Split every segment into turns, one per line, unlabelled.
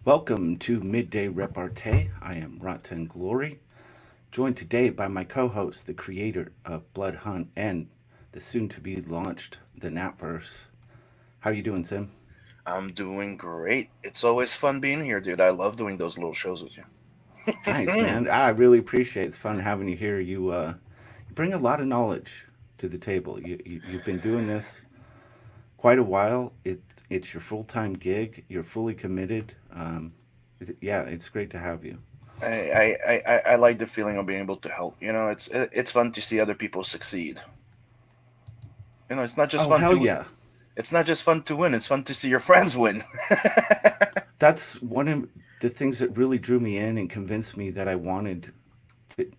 Welcome to Midday Repartee. I am Rotten Glory, joined today by my co-host, the creator of Blood Hunt and the soon-to-be launched The Napverse. How you doing, Sim?
I'm doing great. It's always fun being here, dude. I love doing those little shows with
Nice,
you.
man. I really appreciate it. It's fun having you here. You bring a lot of knowledge to the table. You've been doing this quite a while. It's your full-time gig. You're fully committed. Yeah, it's great to have you.
I like the feeling of being able to help. It's fun to see other people succeed. It's not just
Oh,
fun
hell
to
yeah.
it's not just fun to win. It's fun to see your friends win.
That's one of the things that really drew me in and convinced me that I wanted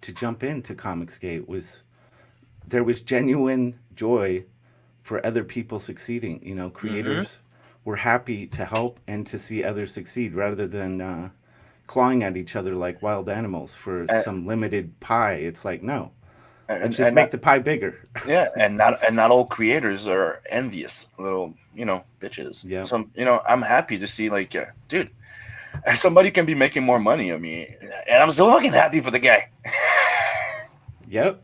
to jump into ComicsGate was there was genuine joy for other people succeeding.
hmm
Creators were happy to help and to see others succeed rather than clawing at each other like wild animals for
And,
some limited pie. It's like, no, let's just
and
make
not
the pie bigger.
yeah, and not all creators are envious little bitches.
Yep.
So I'm happy to see dude, somebody can be making more money. I mean, and I'm so fucking happy for the guy.
Yep.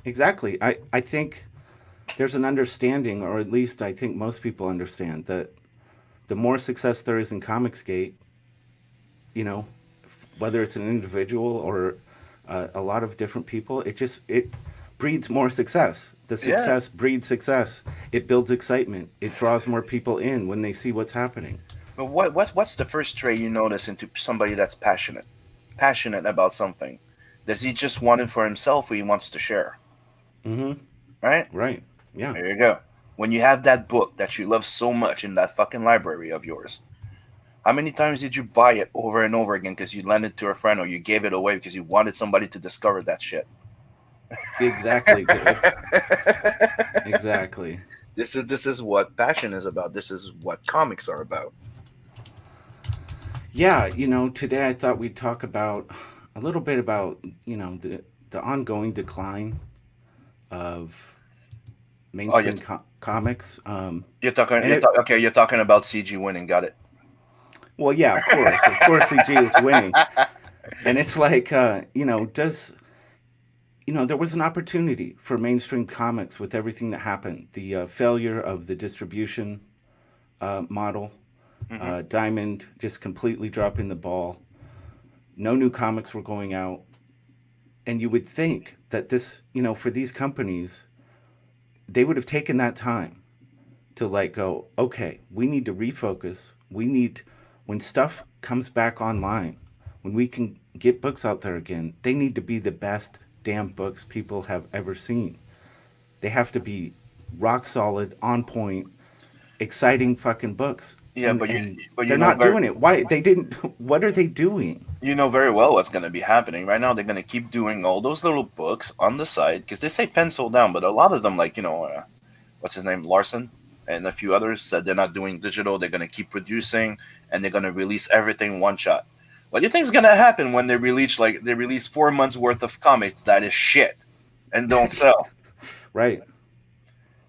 Exactly. I think there's an understanding, or at least I think most people understand, that the more success there is in Comicsgate, you know, whether it's an individual or a lot of different people, it breeds more success. The
Yeah.
success breeds success. It builds excitement. It draws more people in when they see what's happening.
But what's the first trait you notice into somebody that's passionate about something? Does he just want it for himself, or he wants to share?
Mm-hmm.
Right.
Right. Yeah.
There you go. When you have that book that you love so much in that fucking library of yours, how many times did you buy it over and over again because you lent it to a friend or you gave it away because you wanted somebody to discover that shit?
Exactly, dude. Exactly.
This is what passion is about. This is what comics are about.
Yeah. Today I thought we'd talk about a little bit about the ongoing decline of
Oh, you're
mainstream comics.
you're talking
And
you're
it,
talking okay. You're talking about CG winning. Got it.
well, yeah, of course, CG is winning, and it's like, there was an opportunity for mainstream comics with everything that happened, the failure of the distribution model,
hmm
Diamond just completely dropping the ball, no new comics were going out, and you would think that this, for these companies, they would have taken that time to like go, okay, we need to refocus. We need, when stuff comes back online, when we can get books out there again, they need to be the best damn books people have ever seen. They have to be rock solid, on point, exciting fucking books.
Yeah,
And
but you
and
but you
they're
know
not
very
doing it. Why they didn't what are they doing?
you know very well what's going to be happening right now. They're going to keep doing all those little books on the side because they say pencil down, but a lot of them, what's his name, Larson, and a few others said they're not doing digital. They're going to keep producing, and they're going to release everything one shot. What do you think's going to happen when they release 4 months worth of comics that is shit and don't sell?
Right.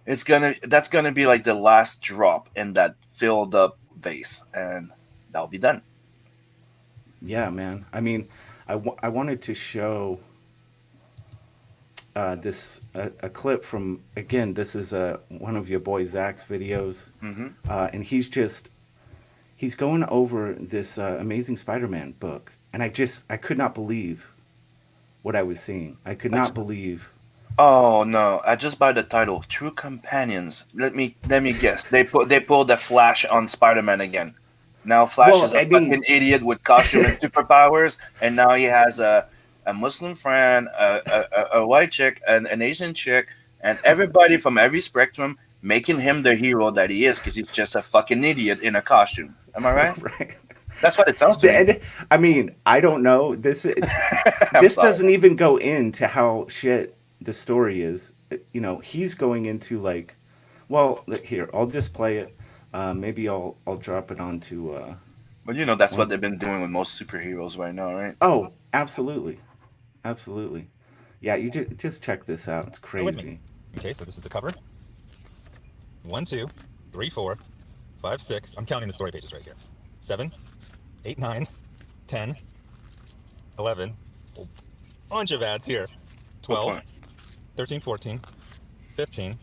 That's gonna be like the last drop in that filled up vase, and that'll be done.
Yeah, man. I mean, I wanted to show this a clip from, again, this is one of your boy Zach's videos,
hmm
and he's going over this Amazing Spider-Man book, and I could not believe what I was seeing. I could
That's
not believe.
Oh no! I just by the title, True Companions. Let me guess. They pulled the Flash on Spider Man again. Now Flash
Well,
is a
I mean,
fucking idiot with costume and superpowers, and now he has a Muslim friend, a white chick, an Asian chick, and everybody from every spectrum making him the hero that he is because he's just a fucking idiot in a costume. Am I right?
right?
That's what it sounds to me.
I mean, I don't know.
I'm
This
sorry.
doesn't even go into how shit the story is. He's going into like, well, here, I'll just play it. Maybe I'll drop it onto
But that's what
one.
they've been doing with most superheroes right now, right?
Oh, absolutely, absolutely. Yeah, you just check this out. It's
Bear with me.
crazy.
Okay, so this is the cover. One, two, three, four, five, six. I'm counting the story pages right here. 7, 8, 9, 10, 11. A bunch of ads here. 12, 13, 14, 15.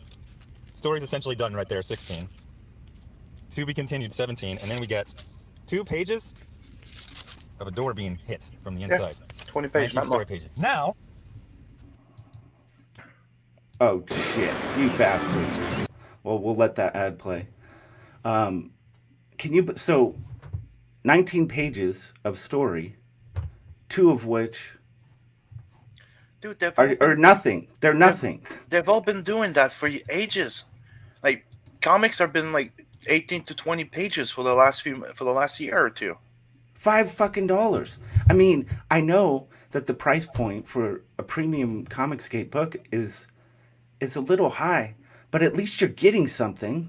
Story's essentially done right there, 16. To be continued, 17. And then we get 2 pages of a door being hit from the inside.
20 pages,
19
not
story
more.
pages. Now,
Oh shit, you bastards. Well, we'll let that ad play. Can you so 19 pages of story, 2 of which
Dude, they've all
are
been,
nothing. They're nothing.
they've all been doing that for ages. Like comics have been like 18 to 20 pages for the last year or two.
$5 fucking. I mean, I know that the price point for a premium ComicsGate book is a little high, but at least you're getting something.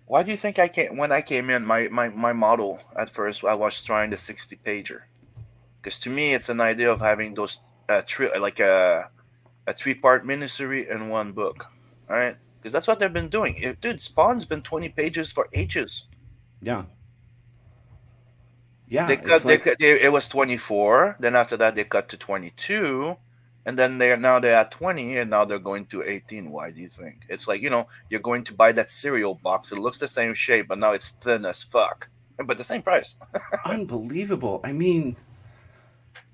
Why do you think when I came in, my model at first I was trying the 60 pager, because to me it's an idea of having those like a 3-part miniseries in one book, all right? Because that's what they've been doing. Dude, Spawn's been 20 pages for ages.
Yeah. Yeah,
They
it's
cut.
like
It was 24. Then after that, they cut to 22, and then they're at 20, and now they're going to 18. Why do you think? It's like you're going to buy that cereal box. It looks the same shape, but now it's thin as fuck, but the same price.
unbelievable. I mean,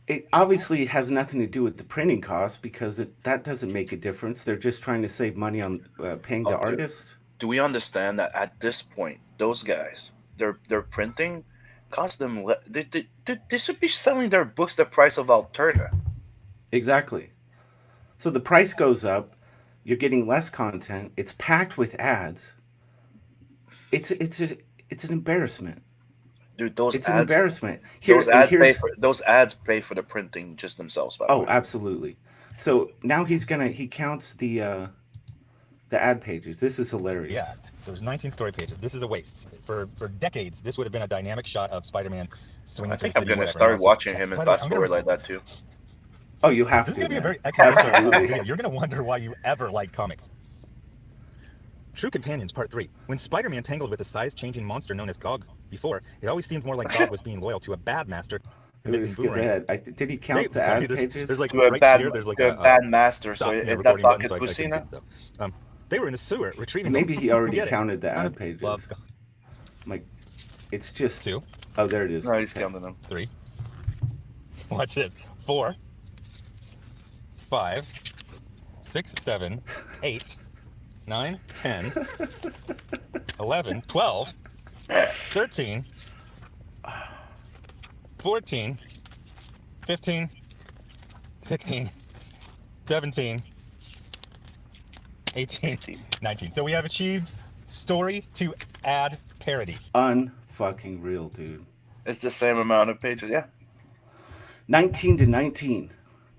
it obviously has nothing to do with the printing cost because that doesn't make a difference. They're just trying to save money on paying the
Oh, dude,
artist.
do we understand that at this point, those guys, their printing cost them? They should be selling their books the price of Alterna.
Exactly. So the price goes up. You're getting less content. It's packed with ads. It's an embarrassment.
Dude,
It's an embarrassment. Here and here's
those ads pay for the printing just themselves, by the
oh,
way.
absolutely. So now he counts the ad pages. This is hilarious.
yeah, so there's 19 story pages. This is a waste. For decades, this would have been a dynamic shot of Spider-Man swinging
I
through
think
the
I'm
city.
gonna
Whatever.
start
Now it's just
watching
text.
him and
By the way,
fast forward like that too.
Oh, you have
This is
to,
going to be a
man.
very excellent
Absolutely.
video. You're going to wonder why you ever liked comics. True Companions, Part 3. When Spider-Man tangled with a size-changing monster known as Gog before, it always seemed more like Gog was being loyal to a bad master.
Let me
Mitten
skip
boomerang.
ahead. Did he count the
Sorry,
ad pages?
there's like
To a
right
bad
here, there's like
to a bad master. So
stop,
is that
recording button,
Bucket
so I
Pussy
couldn't see
now?
it, though. They were in a sewer retrieving.
Maybe he already
Get it.
counted the
None
ad
of
pages.
loved Gog.
Like, it's just
2,
oh, there it is.
No, he's
Okay.
counting them.
3. Watch this. 4, 5, 6, 7, 8, 9, 10, 11, 12, 13, 14, 15, 16, 17, 18, 19. So we have achieved story to ad parody.
Unfucking real, dude.
It's the same amount of pages. Yeah.
19 to 19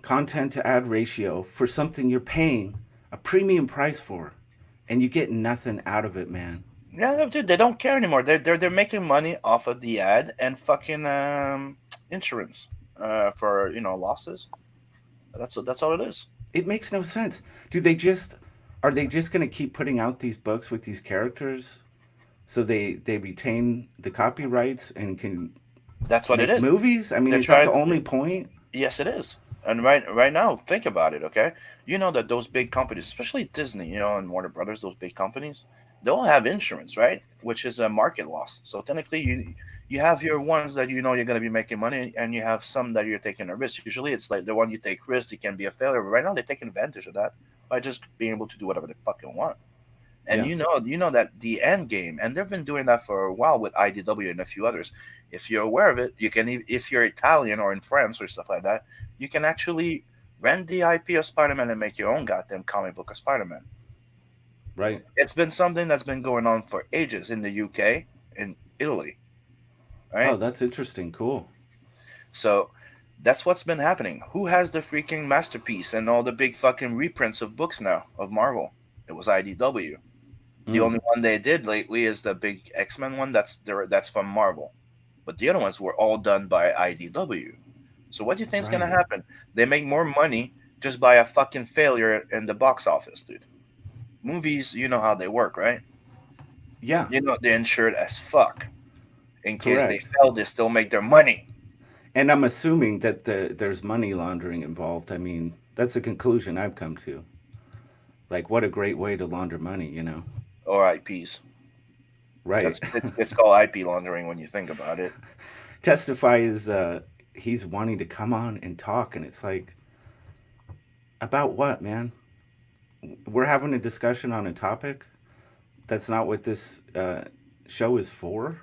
content to ad ratio for something you're paying a premium price for, and you get nothing out of it, man.
Yeah, no, dude, they don't care anymore. They're making money off of the ad and fucking insurance for losses. That's all it is.
It makes no sense. Are they just going to keep putting out these books with these characters so they retain the copyrights and can
That's what it
make
is.
movies? I mean,
They're
is that the
trying.
only point?
Yes, it is. And right now, think about it. Okay, you know that those big companies, especially Disney, and Warner Brothers, those big companies, they don't have insurance, right? Which is a market loss. So technically, you have your ones that you're going to be making money, and you have some that you're taking a risk. Usually, it's like the one you take risk, it can be a failure. But right now, they're taking advantage of that by just being able to do whatever they fucking want. And
Yeah.
you know that the end game, and they've been doing that for a while with IDW and a few others. If you're aware of it, you can, if you're Italian or in France or stuff like that, you can actually rent the IP of Spider-Man and make your own goddamn comic book of Spider-Man.
Right.
It's been something that's been going on for ages in the UK, in Italy,
Oh,
right?
that's interesting. Cool.
So that's what's been happening. Who has the freaking masterpiece and all the big fucking reprints of books now of Marvel? It was IDW. The only one they did lately is the big X-Men one. That's from Marvel, but the other ones were all done by IDW. So what do you think is gonna
Right.
happen? They make more money just by a fucking failure in the box office, dude. Movies, you know how they work, right?
Yeah.
You know they're insured as fuck. In case they
Correct.
fail, they still make their money.
And I'm assuming that there's money laundering involved. I mean, that's a conclusion I've come to. Like, what a great way to launder money, you know?
Or IPs.
Right.
It's called IP laundering when you think about it.
Testify is he's wanting to come on and talk, and it's like, about what, man? We're having a discussion on a topic. That's not what this show is for.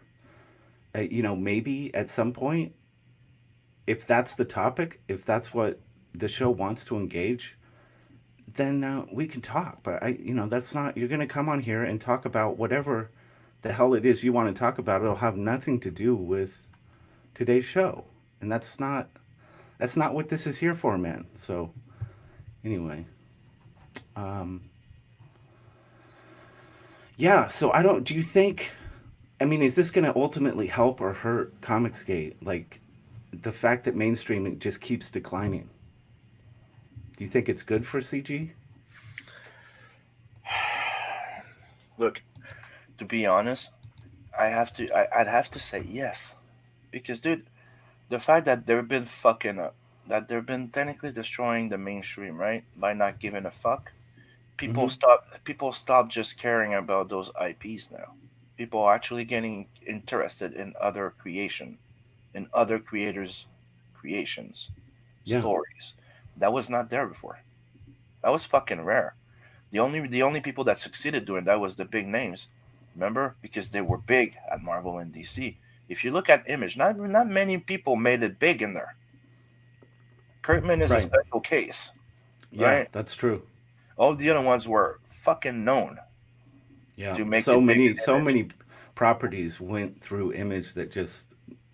You know, maybe at some point, if that's the topic, if that's what the show wants to engage, then we can talk. But that's not. You're going to come on here and talk about whatever the hell it is you want to talk about. It'll have nothing to do with today's show, and that's not what this is here for, man. So anyway, um, yeah. So I don't. Do you think? I mean, is this going to ultimately help or hurt ComicsGate? Like the fact that mainstream just keeps declining. Do you think it's good for CG?
Look, to be honest, I'd have to say yes, because dude, the fact that they've been fucking up, that they've been technically destroying the mainstream, right, by not giving a fuck. People
Mm-hmm.
stop just caring about those IPs now. People are actually getting interested in other creation, in other creators' creations,
Yeah.
stories. That was not there before. That was fucking rare. The only people that succeeded doing that was the big names. Remember? Because they were big at Marvel and DC. If you look at Image, not many people made it big in there. Kurtman is a
Right.
special case,
Yeah,
right?
that's true.
All the other ones were fucking known
Yeah.
to make
So
it big
many
in
so
Image.
many properties went through Image that just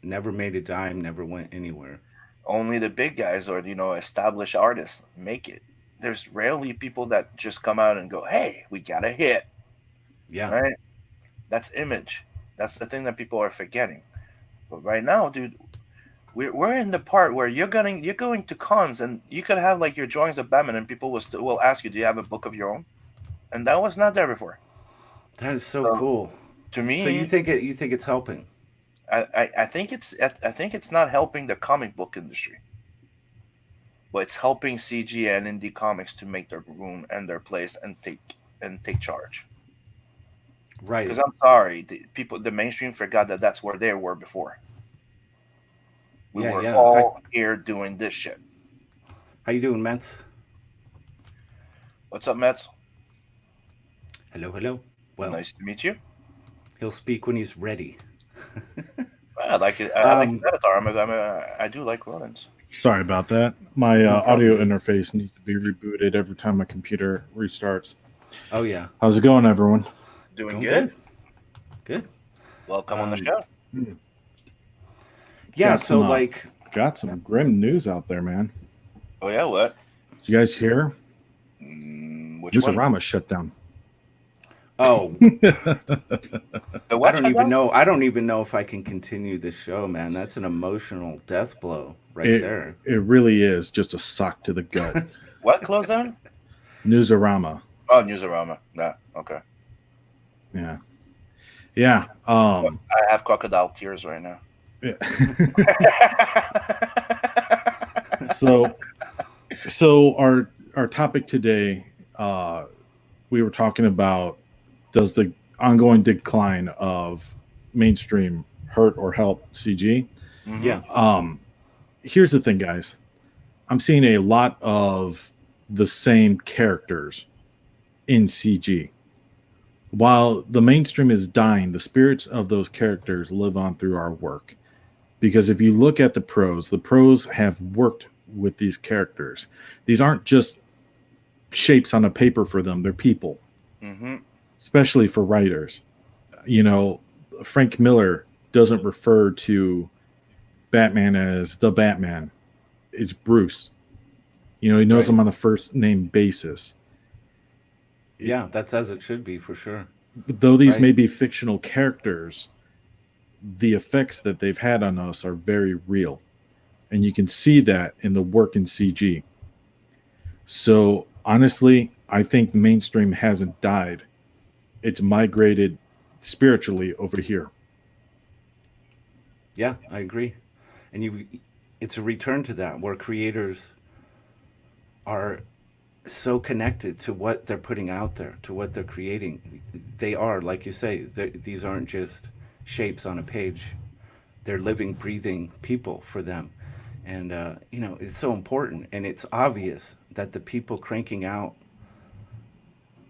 never made a dime, never went anywhere.
Only the big guys or established artists make it. There's rarely people that just come out and go, "Hey, we got a hit,"
Yeah.
right? That's Image. That's the thing that people are forgetting. But right now, dude, we're in the part where you're going to cons and you could have like your drawings of Batman and people will ask you, do you have a book of your own? And that was not there before.
That is so
So
cool.
to
So you
me,
think it's helping?
I think it's not helping the comic book industry, but it's helping CG and indie comics to make their room and their place and take charge. Because
Right.
I'm sorry, the mainstream forgot that that's where they were before. We
Yeah,
were
yeah.
all here doing this shit.
How you doing, Mets?
What's up, Mets?
Hello, hello. Well,
Nice to meet you.
he'll speak when he's ready.
I like it. I like his
um,
avatar. I do like rodents.
Sorry about that. My
no problem,
audio
dude.
interface needs to be rebooted every time my computer restarts.
Oh yeah,
How's it going, everyone?
Doing
going
good.
good. Good.
Welcome on the
Um,
show.
Hmm.
yeah.
Got
So
some
like,
got some grim news out there, man.
Oh yeah, what?
Did you guys hear?
Which one?
Newsarama shut down.
oh,
The
I
what
don't even
shutdown?
know. I don't even know if I can continue the show, man. That's an emotional death blow right
it
there.
it really is just a sock to the gut.
What closed down?
Newsarama.
Oh, Newsarama. Nah, okay.
Yeah. Yeah.
I have crocodile tears right now.
Yeah. so our topic today, we were talking about, does the ongoing decline of mainstream hurt or help CG?
Mhm.
Yeah.
Here's the thing, guys. I'm seeing a lot of the same characters in CG. While the mainstream is dying, the spirits of those characters live on through our work. Because if you look at the pros have worked with these characters. These aren't just shapes on a paper for them, they're people,
Mhm.
especially for writers. You know, Frank Miller doesn't refer to Batman as the Batman. It's Bruce. You know, he knows
Right.
him on a first name basis.
Yeah. That's as it should be for sure.
Though these
Right.
may be fictional characters, the effects that they've had on us are very real. And you can see that in the work in CG. So honestly, I think the mainstream hasn't died. It's migrated spiritually over here.
Yeah, I agree. And it's a return to that where creators are so connected to what they're putting out there, to what they're creating. They are, like you say, these aren't just shapes on a page. They're living, breathing people for them. And, it's so important. And it's obvious that the people cranking out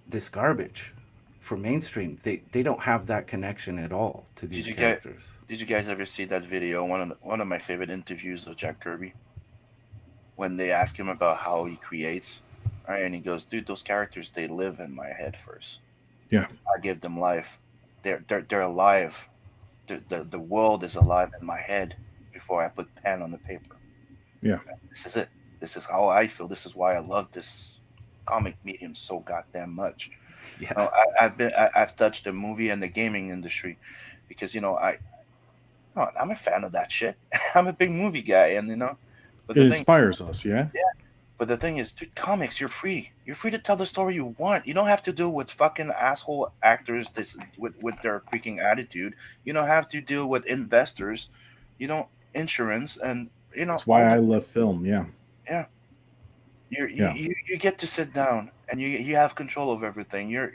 this garbage for mainstream, they don't have that connection at all to
Did
these
you get?
characters.
Did you guys ever see that video? One of my favorite interviews of Jack Kirby, when they ask him about how he creates, right? And he goes, "Dude, those characters, they live in my head first.
Yeah.
I give them life. They're alive. The world is alive in my head before I put pen on the paper.
Yeah.
This is it. This is how I feel. This is why I love this comic medium so goddamn much.
Yeah.
I've touched the movie and the gaming industry because I'm a fan of that shit. I'm a big movie guy, and but
It
the thing
inspires us. Yeah.
But the thing is, dude, comics, you're free. You're free to tell the story you want. You don't have to deal with fucking asshole actors with their freaking attitude. You don't have to deal with investors, insurance, and
That's why I love film. Yeah.
yeah.
Yeah.
You get to sit down and you have control of everything.
You're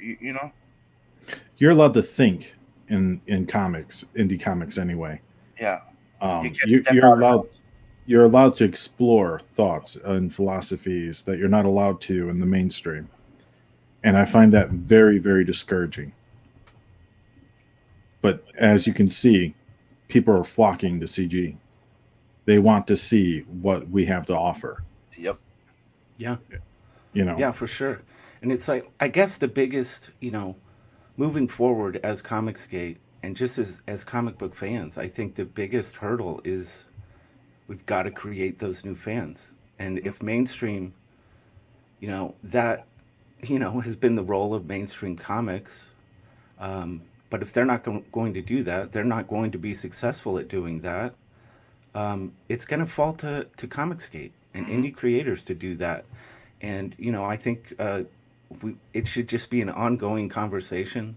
allowed to think in comics, indie comics anyway.
Yeah. You can
You,
step
you're
out.
allowed you're allowed to explore thoughts and philosophies that you're not allowed to in the mainstream. And I find that very, very discouraging. But as you can see, people are flocking to CG. They want to see what we have to offer.
Yep.
Yeah.
You know,
Yeah, for sure. And it's like, I guess the biggest, moving forward as ComicsGate and just as comic book fans, I think the biggest hurdle is we've got to create those new fans. And if mainstream, that, has been the role of mainstream comics. But if they're not going to do that, they're not going to be successful at doing that. It's going to fall to ComicsGate and
Mhm.
indie creators to do that. And, I think it should just be an ongoing conversation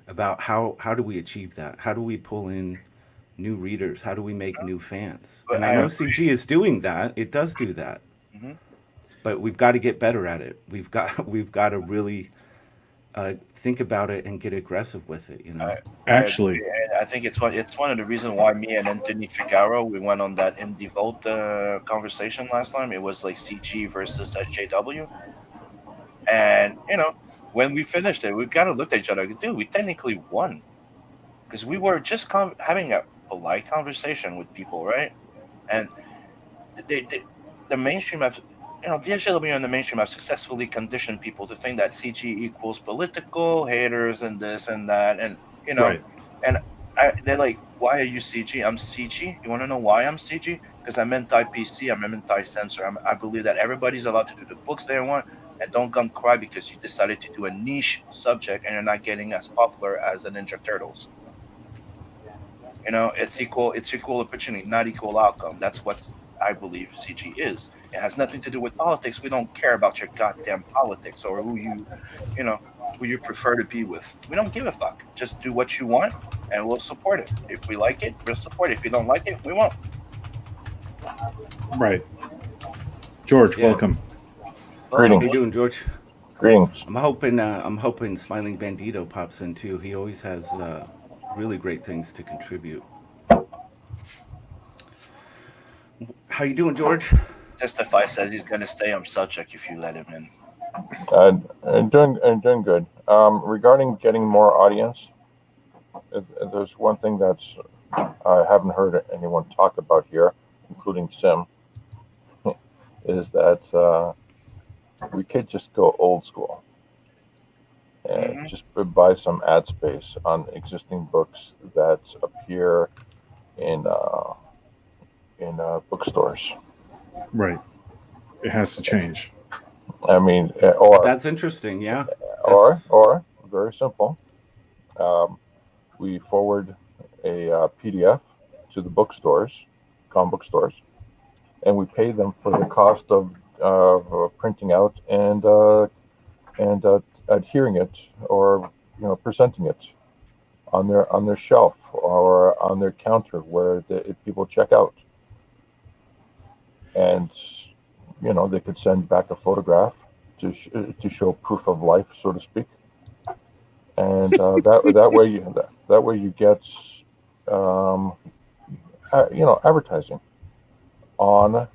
about how do we achieve that? How do we pull in new readers? How do we make new fans?
But
And I
I
know
agree.
CG is doing that. It does do that.
Hmm.
But we've got to get better at it. We've got to really think about it and get aggressive with it.
I
actually,
agree, and I think it's one of the reasons why me and Anthony Figaro we went on that indie vote conversation last time. It was like CG versus SJW, and when we finished it, we kind of looked at each other. Like, dude, we technically won because we were just having a polite conversation with people, right? And they the mainstream have the SJW and the mainstream have successfully conditioned people to think that CG equals political haters and this and that, and you know
right.
and they're like, why are you CG? I'm CG. You want to know why I'm CG? Because I'm anti-PC. I'm anti-censor. I believe that everybody's allowed to do the books they want, and don't come cry because you decided to do a niche subject and you're not getting as popular as the Ninja Turtles. It's equal opportunity, not equal outcome. That's what I believe CG is. It has nothing to do with politics. We don't care about your goddamn politics or you know, who you prefer to be with. We don't give a fuck. Just do what you want, and we'll support it. If we like it, we'll support it. If you don't like it, we won't.
Right. George,
Yeah.
welcome.
Greetings.
How you doing, George?
Greetings.
I'm hoping Smiling Bandito pops in too. He always has really great things to contribute. How you doing, George?
Testify says he's gonna stay on subject if you let him in.
Doing good. Regarding getting more audience, there's one thing that's I haven't heard anyone talk about here, including Sim, is that we could just go old school and
Mhm.
just buy some ad space on existing books that appear in bookstores.
Right. It has to change.
I mean, or
That's interesting. Yeah.
or
That's
or very simple. We forward a PDF to the bookstores, comic book stores, and we pay them for the cost of printing out and adhering it or presenting it on their shelf or on their counter where people check out, and they could send back a photograph to show proof of life, so to speak, and that way you get advertising on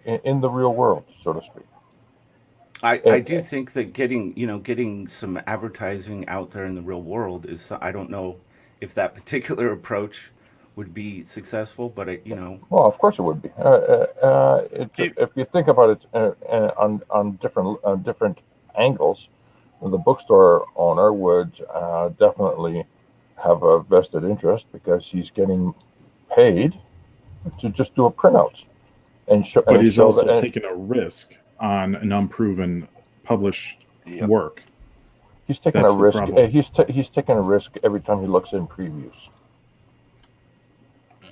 in the real world, so to speak.
I do think that getting some advertising out there in the real world is, I don't know if that particular approach would be successful, but
Well, of course it would be. If you think about it on different angles, the bookstore owner would definitely have a vested interest because he's getting paid to just do a printout and show.
But he's also
that,
taking a risk on an unproven published
Yep.
work.
He's taking
That's
a
the
risk.
problem.
He's taking a risk every time he looks in previews.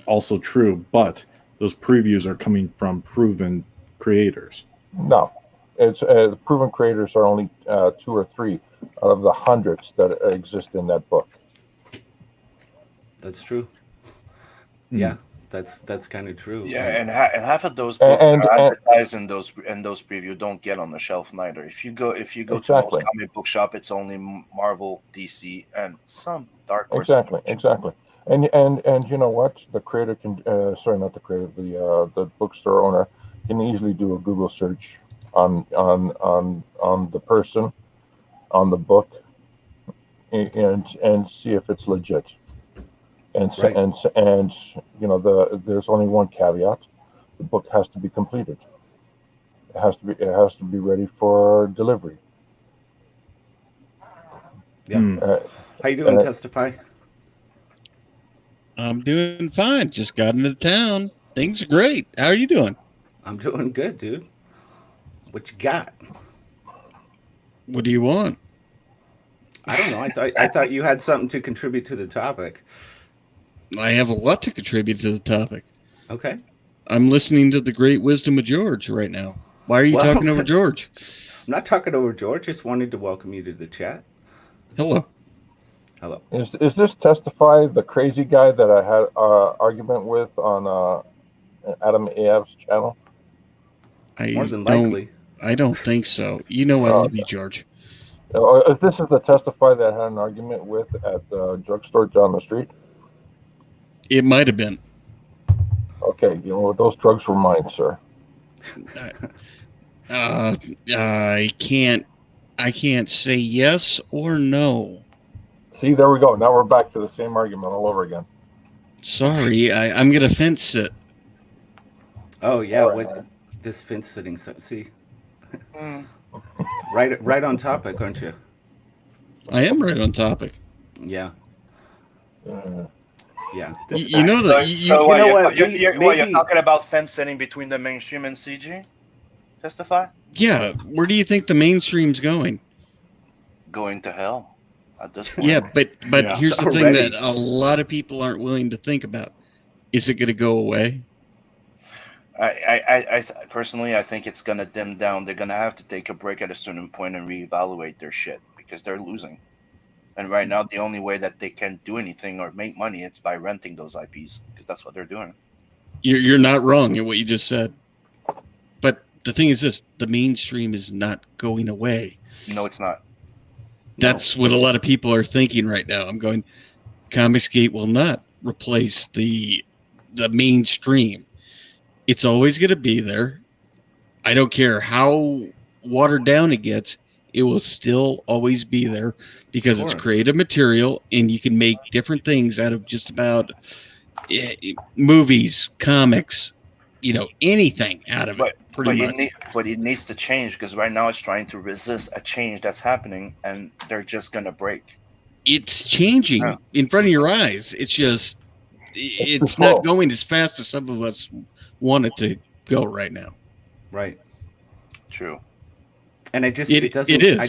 Also true, but those previews are coming from proven creators.
No, it's proven creators are only 2 or 3 out of the hundreds that exist in that book.
that's true.
Mm.
Yeah, that's kind of true.
Yeah,
And
and half of those books
And-
that are
and-
advertised in those preview don't get on the shelf neither. If you go to
Exactly.
most comic book shop, it's only Marvel, DC, and some Dark Horse.
Exactly. And you know what? The creator can sorry, not the creator, the bookstore owner can easily do a Google search on the person, on the book, and see if it's legit. And
Right.
and there's only one caveat: the book has to be completed. It has to be ready for delivery.
yeah,
Uh,
how you doing?
uh,
Testify.
I'm doing fine. Just got into town. Things are great. How are you doing?
I'm doing good, dude. What you got?
What do you want?
I don't know. I thought you had something to contribute to the topic.
I have a lot to contribute to the topic.
Okay.
I'm listening to the great wisdom of George right now. Why are you
Well,
talking over George?
I'm not talking over George. Just wanted to welcome you to the chat.
Hello.
Hello.
Is this Testify, the crazy guy that I had argument with on Adam AF's channel?
More than likely.
I don't think so. You know I love you, George.
If this is the Testify that I had an argument with at the drugstore down the street,
It might have been.
okay, those drugs were mine, sir.
I can't say yes or no.
See, there we go. Now we're back to the same argument all over again.
Sorry, I'm gonna fence sit.
Oh yeah,
All right.
what this fence sitting stuff. See,
Mm.
right on topic, aren't you?
I am right on topic.
Yeah,
Uh,
yeah.
You know that
So
you
what,
know
you're,
what?
you're
Maybe-
talking about fence sitting between the mainstream and CG? Testify?
yeah. Where do you think the mainstream's going?
Going to hell at this point.
Yeah, but
Yeah.
here's the thing
Already.
that a lot of people aren't willing to think about. Is it going to go away?
I personally, I think it's going to dim down. They're going to have to take a break at a certain point and reevaluate their shit because they're losing. And right now, the only way that they can do anything or make money is by renting those IPs because that's what they're doing.
You're not wrong in what you just said. But the thing is this, the mainstream is not going away.
No, it's not.
That's what a lot of people are thinking right now. I'm going, ComicsGate will not replace the mainstream. It's always going to be there. I don't care how watered down it gets. It will still always be there because
Of
it's
course.
creative material and you can make different things out of just about movies, comics, anything out of it. Pretty much.
But it needs to change because right now it's trying to resist a change that's happening and they're just going to break.
It's changing
Yeah.
in front of your eyes. It's just, it's
too
not
slow.
going as fast as some of us want it to go right now.
Right.
True.
And it
It
doesn't.
is.
I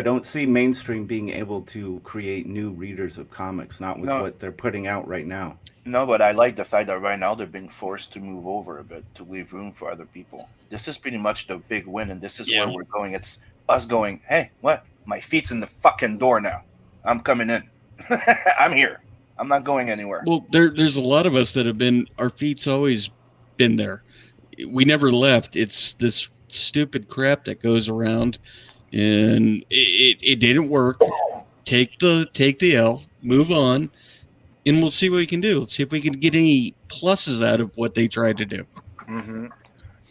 don't see mainstream being able to create new readers of comics. Not with
No.
what they're putting out right now.
No, but I like the fact that right now they're being forced to move over a bit to leave room for other people. This is pretty much the big win, and this is
Yeah.
where we're going. It's us going, hey, what? My feet's in the fucking door now. I'm coming in. I'm here. I'm not going anywhere.
Well, there's a lot of us that have been. Our feet's always been there. We never left. It's this stupid crap that goes around, and it didn't work. Take the L, move on, and we'll see what we can do. Let's see if we can get any pluses out of what they tried to do.
Mm-hmm.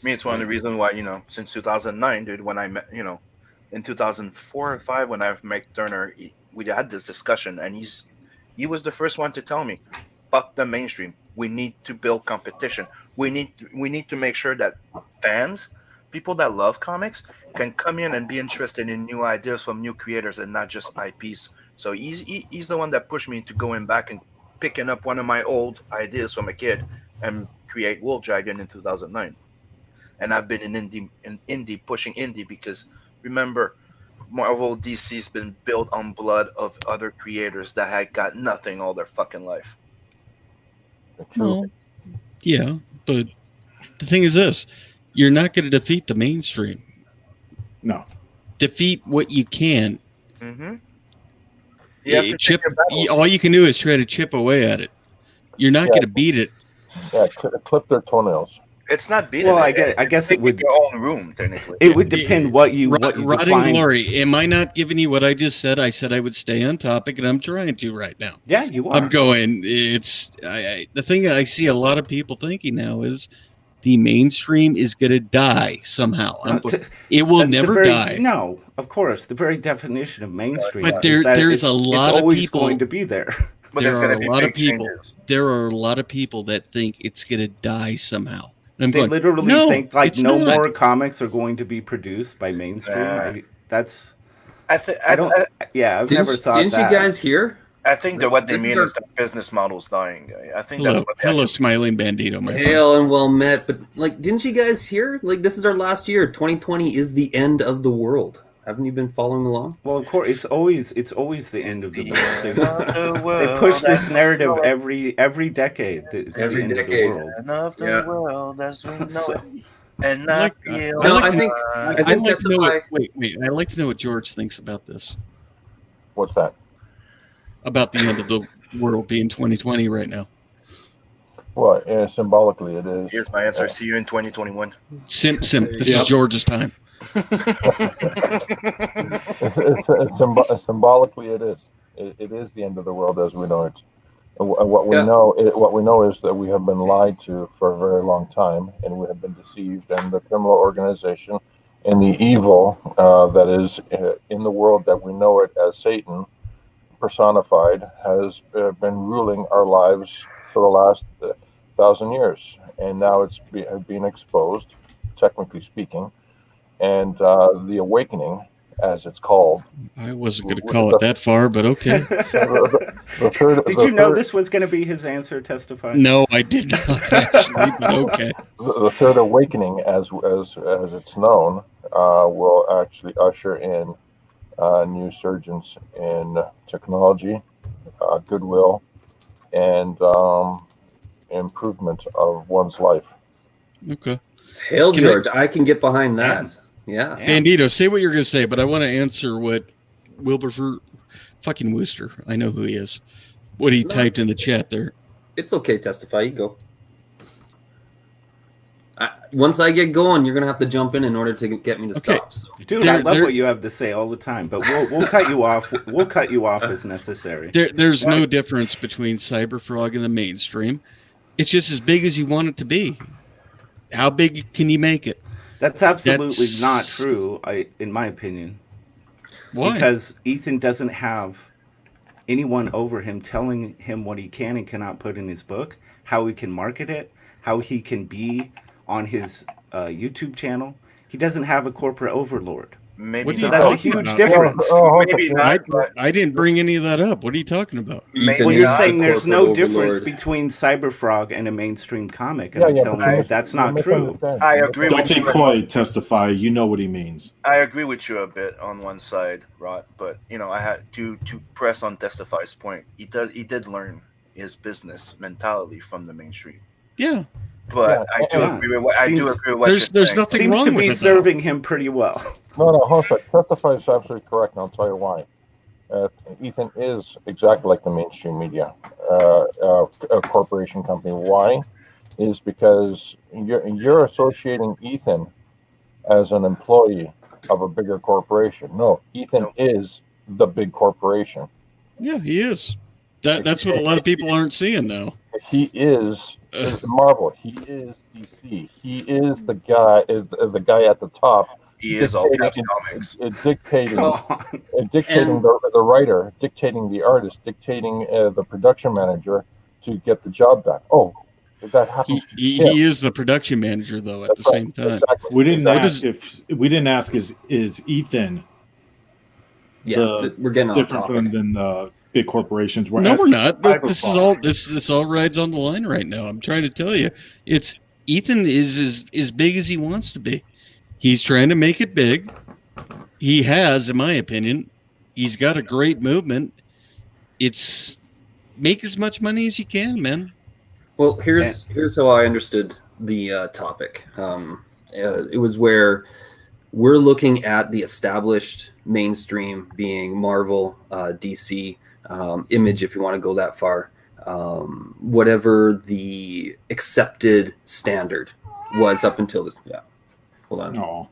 Me, it's one of the reasons why, since 2009, dude, when I met, in 2004 or 5, when I met Turner, we had this discussion, and he was the first one to tell me, fuck the mainstream. We need to build competition. We need to make sure that fans, people that love comics, can come in and be interested in new ideas from new creators and not just IPs. So he's the one that pushed me to going back and picking up one of my old ideas from a kid and create Wolf Dragon in 2009. And I've been in indie pushing indie because remember, Marvel DC's been built on blood of other creators that had got nothing all their fucking life.
Well, yeah, but the thing is this: you're not going to defeat the mainstream.
No.
Defeat what you can.
Mm-hmm.
All you can do is try to chip away at it. You're not going to beat it.
Yeah, clip their toenails.
It's not beating.
Well,
it.
I guess it would.
Your own room, technically.
It would depend what you
Rod
define.
and Glory, am I not giving you what I just said? I said I would stay on topic, and I'm trying to right now.
Yeah, you are.
I'm going. The thing I see a lot of people thinking now is the mainstream is going to die somehow. It will never die.
No, of course. The very definition of mainstream.
But
is that
there's a lot of
always
people
going to be there.
But
there are
be
a lot of
big
people.
changes.
There are a lot of people that think it's going to die somehow. And I'm
They
going,
literally
no,
think like
it's
no
not.
more comics are going to be produced by mainstream. I've never thought
Didn't
that.
you guys hear?
I think that what they
This is
mean
our-
is the business model's dying. I think
Hello,
that's what
hello, smiling bandito, my friend.
Hail and well met. But didn't you guys hear? This is our last year. 2020 is the end of the world. Haven't you been following along?
Well, of course, it's always the end of the world.
world.
They push this narrative every decade. That it's
Every
the end
decade.
of the world.
End of the
Yeah.
world as we know
So-
it. And
I
I
like-
feel.
No, I
like
think
I'd
think
like to know
Testify.
wait. I'd like to know what George thinks about this.
What's that?
About the end of the world being 2020 right now.
Well, symbolically, it is.
Here's my answer. See you in 2021.
Sim. This
Yep.
is George's time.
Symbolically, it is. It is the end of the world as we know it. And what we
Yeah.
know is that we have been lied to for a very long time, and we have been deceived. And the criminal organization and the evil that is in the world that we know it as Satan personified has been ruling our lives for the last 1,000 years, and now it's being exposed, technically speaking. And the awakening, as it's called.
I wasn't going to call it that far, but okay.
Did you know this was going to be his answer? Testify.
No, I did not actually, but okay.
The third awakening, as it's known, will actually usher in new surgeons in technology, goodwill, and improvement of one's life.
Okay.
Hail,
Can I-
George. I can get behind that. Yeah.
Bandito, say what you're going to say, but I want to answer what Wilberforce fucking Wooster, I know who he is, what he typed in the chat there.
It's okay, Testify. You go. Once I get going, you're going to have to jump in order to get me to
Okay.
stop. So.
Dude, I love what you have to say all the time, but we'll cut you off. We'll cut you off as necessary.
There's no difference between Cyberfrog and the mainstream. It's just as big as you want it to be. How big can you make it?
That's absolutely not true, in my opinion.
Why?
Because Ethan doesn't have anyone over him telling him what he can and cannot put in his book, how he can market it, how he can be on his YouTube channel. He doesn't have a corporate overlord.
Maybe
What are
So
you
that's a
talking
huge
about?
difference.
Maybe not. but
I didn't bring any of that up. What are you talking about?
Maybe
Well, you're
not.
saying there's no
corporate
difference
overlord.
between Cyberfrog and a mainstream comic, and I'm telling you that's not true.
I agree
Don't
with
be
you.
coy, testify. You know what he means.
I agree with you a bit on one side, Rod, but I had to press on Testify's point. He did learn his business mentality from the mainstream.
Yeah.
But I do
Yeah.
agree with what you're
There's
saying.
nothing
Seems
wrong
to
with
be
it, though.
serving him pretty well.
No, hold on. Testify is absolutely correct, and I'll tell you why. Ethan is exactly like the mainstream media a corporation company. Why? Is because you're associating Ethan as an employee of a bigger corporation. No, Ethan is the big corporation.
Yeah, he is. That's what a lot of people aren't seeing now.
He is Marvel. He is DC. He is the guy at the top.
He is all caps comics.
Dictating
Go on.
dictating
And-
the writer, dictating the artist, dictating the production manager to get the job done. Oh, that happens to him.
He is the production manager though at
That's
the
right.
same time.
Exactly.
We didn't
Exactly.
ask is Ethan
Yeah, we're getting off
different
topic.
than the big corporations?
No, we're not. This is
Cyberpunk.
all this all rides on the line right now. I'm trying to tell you, it's Ethan is as big as he wants to be. He's trying to make it big. He has, in my opinion, he's got a great movement. It's make as much money as you can, man.
Well, here's how I understood the topic. It was where we're looking at the established mainstream being Marvel, DC, Image, if you want to go that far, whatever the accepted standard was up until this. Yeah, hold on.
Oh,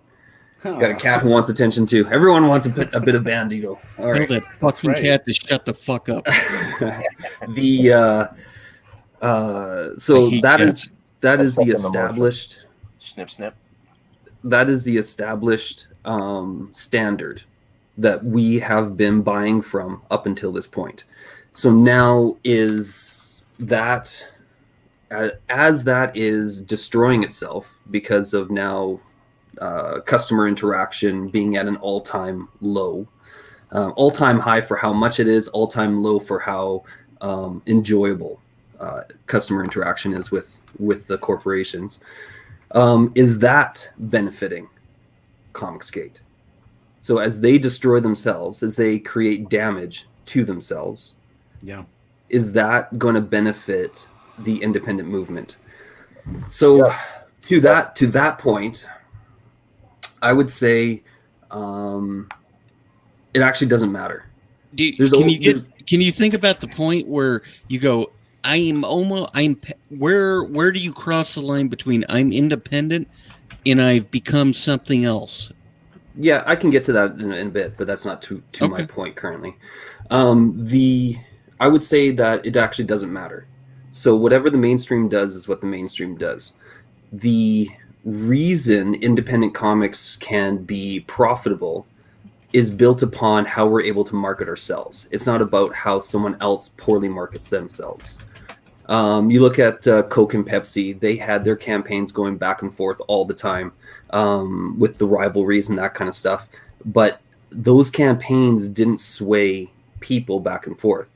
Got a cat who wants attention too. Everyone wants a bit of Bandito. All
Tell
right.
that fucking
right.
cat to shut the fuck up.
So
I hate
that
cats.
is the
Second emotion.
established.
Snip, snip.
That is the established standard that we have been buying from up until this point. So now is that as that is destroying itself because of now customer interaction being at an all-time low, all-time high for how much it is, all-time low for how enjoyable customer interaction is with the corporations. Is that benefiting ComicsGate? So as they destroy themselves, as they create damage to themselves,
Yeah.
is that going to benefit the independent movement? So to that point, I would say it actually doesn't matter.
Can you think about the point where you go, where do you cross the line between I'm independent and I've become something else?
Yeah, I can get to that in a bit, but that's not to my
Okay.
point currently. I would say that it actually doesn't matter. So whatever the mainstream does is what the mainstream does. The reason independent comics can be profitable is built upon how we're able to market ourselves. It's not about how someone else poorly markets themselves. You look at Coke and Pepsi, they had their campaigns going back and forth all the time with the rivalries and that kind of stuff. But those campaigns didn't sway people back and forth.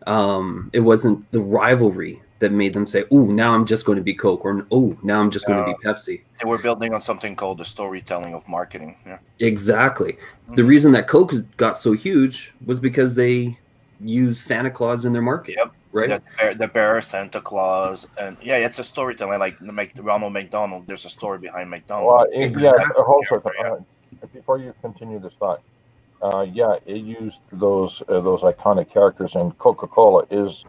It wasn't the rivalry that made them say, "Oh, now I'm just going to be Coke," or "Oh, now I'm just going to be Pepsi."
They were building on something called the storytelling of marketing. Yeah.
Exactly. The reason that Coke got so huge was because they used Santa Claus in their marketing.
Yep.
Right?
The bear, Santa Claus, and it's a storytelling. Like Ronald McDonald, there's a story behind McDonald.
Exactly.
Hold on a second. Before you continue this thought, it used those iconic characters, and Coca-Cola is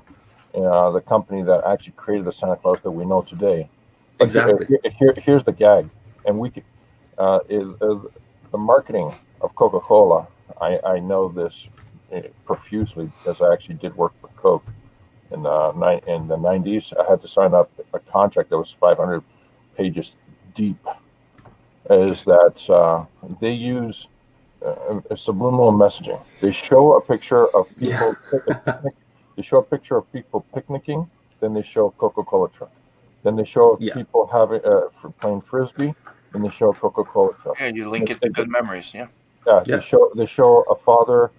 the company that actually created the Santa Claus that we know today. But
Exactly.
Here's the gag, and the marketing of Coca-Cola. I know this profusely because I actually did work for Coke in the 90s. I had to sign up a contract that was 500 pages deep. Is that they use subliminal messaging. They show a picture of people. They show a picture of people picnicking. Then they show a Coca-Cola truck. Then they show people having playing frisbee. Then they show a Coca-Cola truck.
Yeah, you link it to good memories. Yeah.
They show a father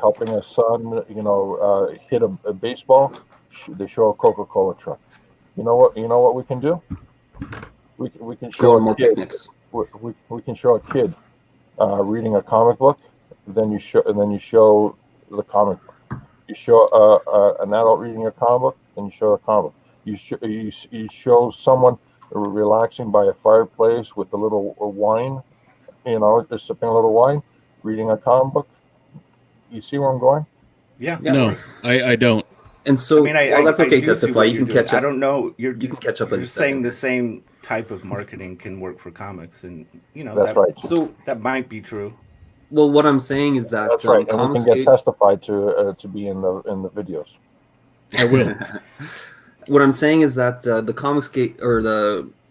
helping a son, hit a baseball. They show a Coca-Cola truck. You know what we can do? We can show
more picnics.
We can show a kid reading a comic book. Then you show the comic book. You show an adult reading a comic book. Then you show a comic book. You show someone relaxing by a fireplace with a little wine. Just sipping a little wine, reading a comic book. You see where I'm going?
Yeah.
No, I don't.
And so,
I mean,
well, that's okay.
do see
Testify.
what
You
you're
can
doing.
catch up.
I don't know.
You can catch up in
You're
a
saying
second.
the same type of marketing can work for comics, and
That's right.
So,
that might be true.
well, what I'm saying is that
That's right, and we can get
ComicsGate.
testified to be in the videos.
I will.
What I'm saying is that the ComicsGate or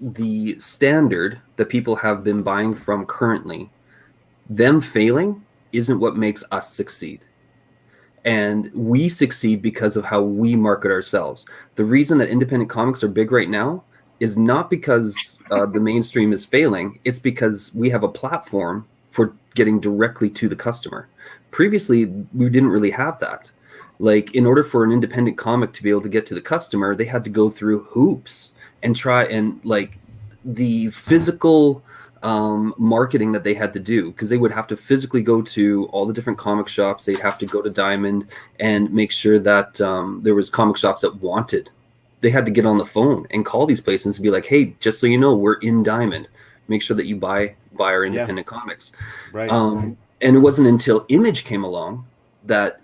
the standard that people have been buying from currently, them failing isn't what makes us succeed. And we succeed because of how we market ourselves. The reason that independent comics are big right now is not because the mainstream is failing. It's because we have a platform for getting directly to the customer. Previously, we didn't really have that. Like, in order for an independent comic to be able to get to the customer, they had to go through hoops and try and like the physical marketing that they had to do, because they would have to physically go to all the different comic shops. They'd have to go to Diamond and make sure that there was comic shops that wanted. They had to get on the phone and call these places and be like, hey, just so you know, we're in Diamond. Make sure that you buy our independent comics.
Right.
And it wasn't until Image came along that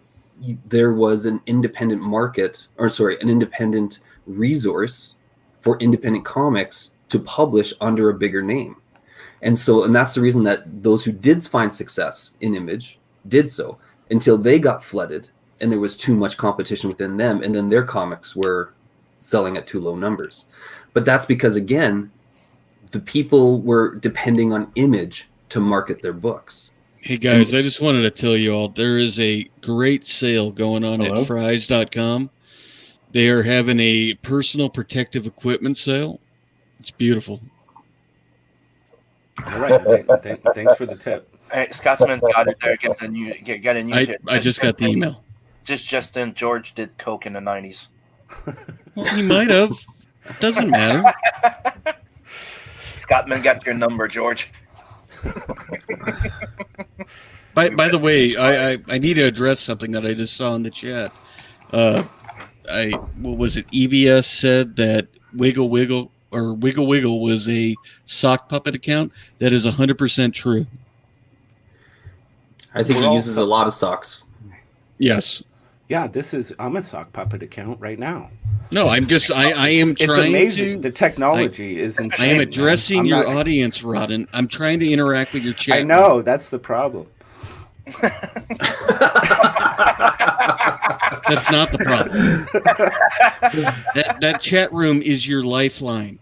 there was an independent market, or sorry, an independent resource for independent comics to publish under a bigger name. And that's the reason that those who did find success in Image did so, until they got flooded and there was too much competition within them, and then their comics were selling at too low numbers. But that's because, again, the people were depending on Image to market their books.
Hey guys, I just wanted to tell you all there is a great sale going on
Hello?
at fries.com. They are having a personal protective equipment sale. It's beautiful.
All right. Thanks for the tip.
Hey, Scotsman got it there. Get a new hit.
I just got the email.
Justin George did coke in the 90s.
Well, he might have. Doesn't matter.
Scotsman got your number, George.
By the way, I need to address something that I just saw in the chat. What was it? EBS said that Wiggle Wiggle was a sock puppet account. That is 100% true.
I think
We're
he
all
uses a lot of socks.
Yes.
Yeah, I'm a sock puppet account right now.
No, I am trying
It's amazing.
to.
The technology is insane.
I am addressing
man.
your audience, Rodden. I'm trying to interact with your chat.
I know, that's the problem.
That's not the problem. that chat room is your lifeline.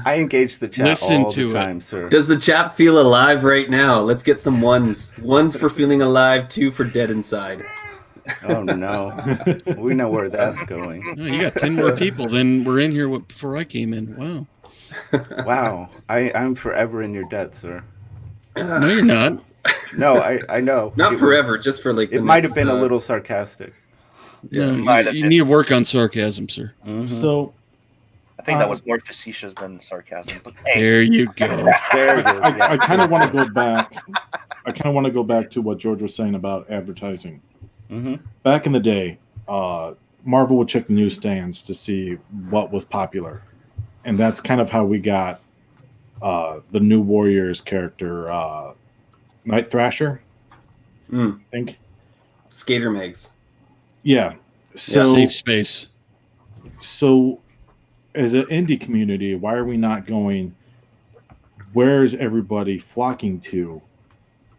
I engage the chat
Listen
all
to
the
it.
time, sir.
Does the chat feel alive right now? Let's get some ones. Ones for feeling alive, 2 for dead inside.
Oh no, we know where that's going.
No, you got 10 more people than were in here before I came in. Wow.
Wow, I'm forever in your debt, sir.
No, you're not.
No, I know.
Not
It
forever,
was-
just for like.
It might have been a little sarcastic.
No,
Might have
you
been.
need to work on sarcasm, sir.
Mhm.
So
I think that was more facetious than sarcasm. But hey,
There you go.
There it is. yeah.
I kind of want to go back. I kind of want to go back to what George was saying about advertising.
Mhm.
Back in the day, Marvel would check the newsstands to see what was popular, and that's kind of how we got the New Warriors character, Night Thrasher. I think.
Skater Megs.
Yeah. So
Safe space.
So, as an indie community, why are we not going? Where is everybody flocking to?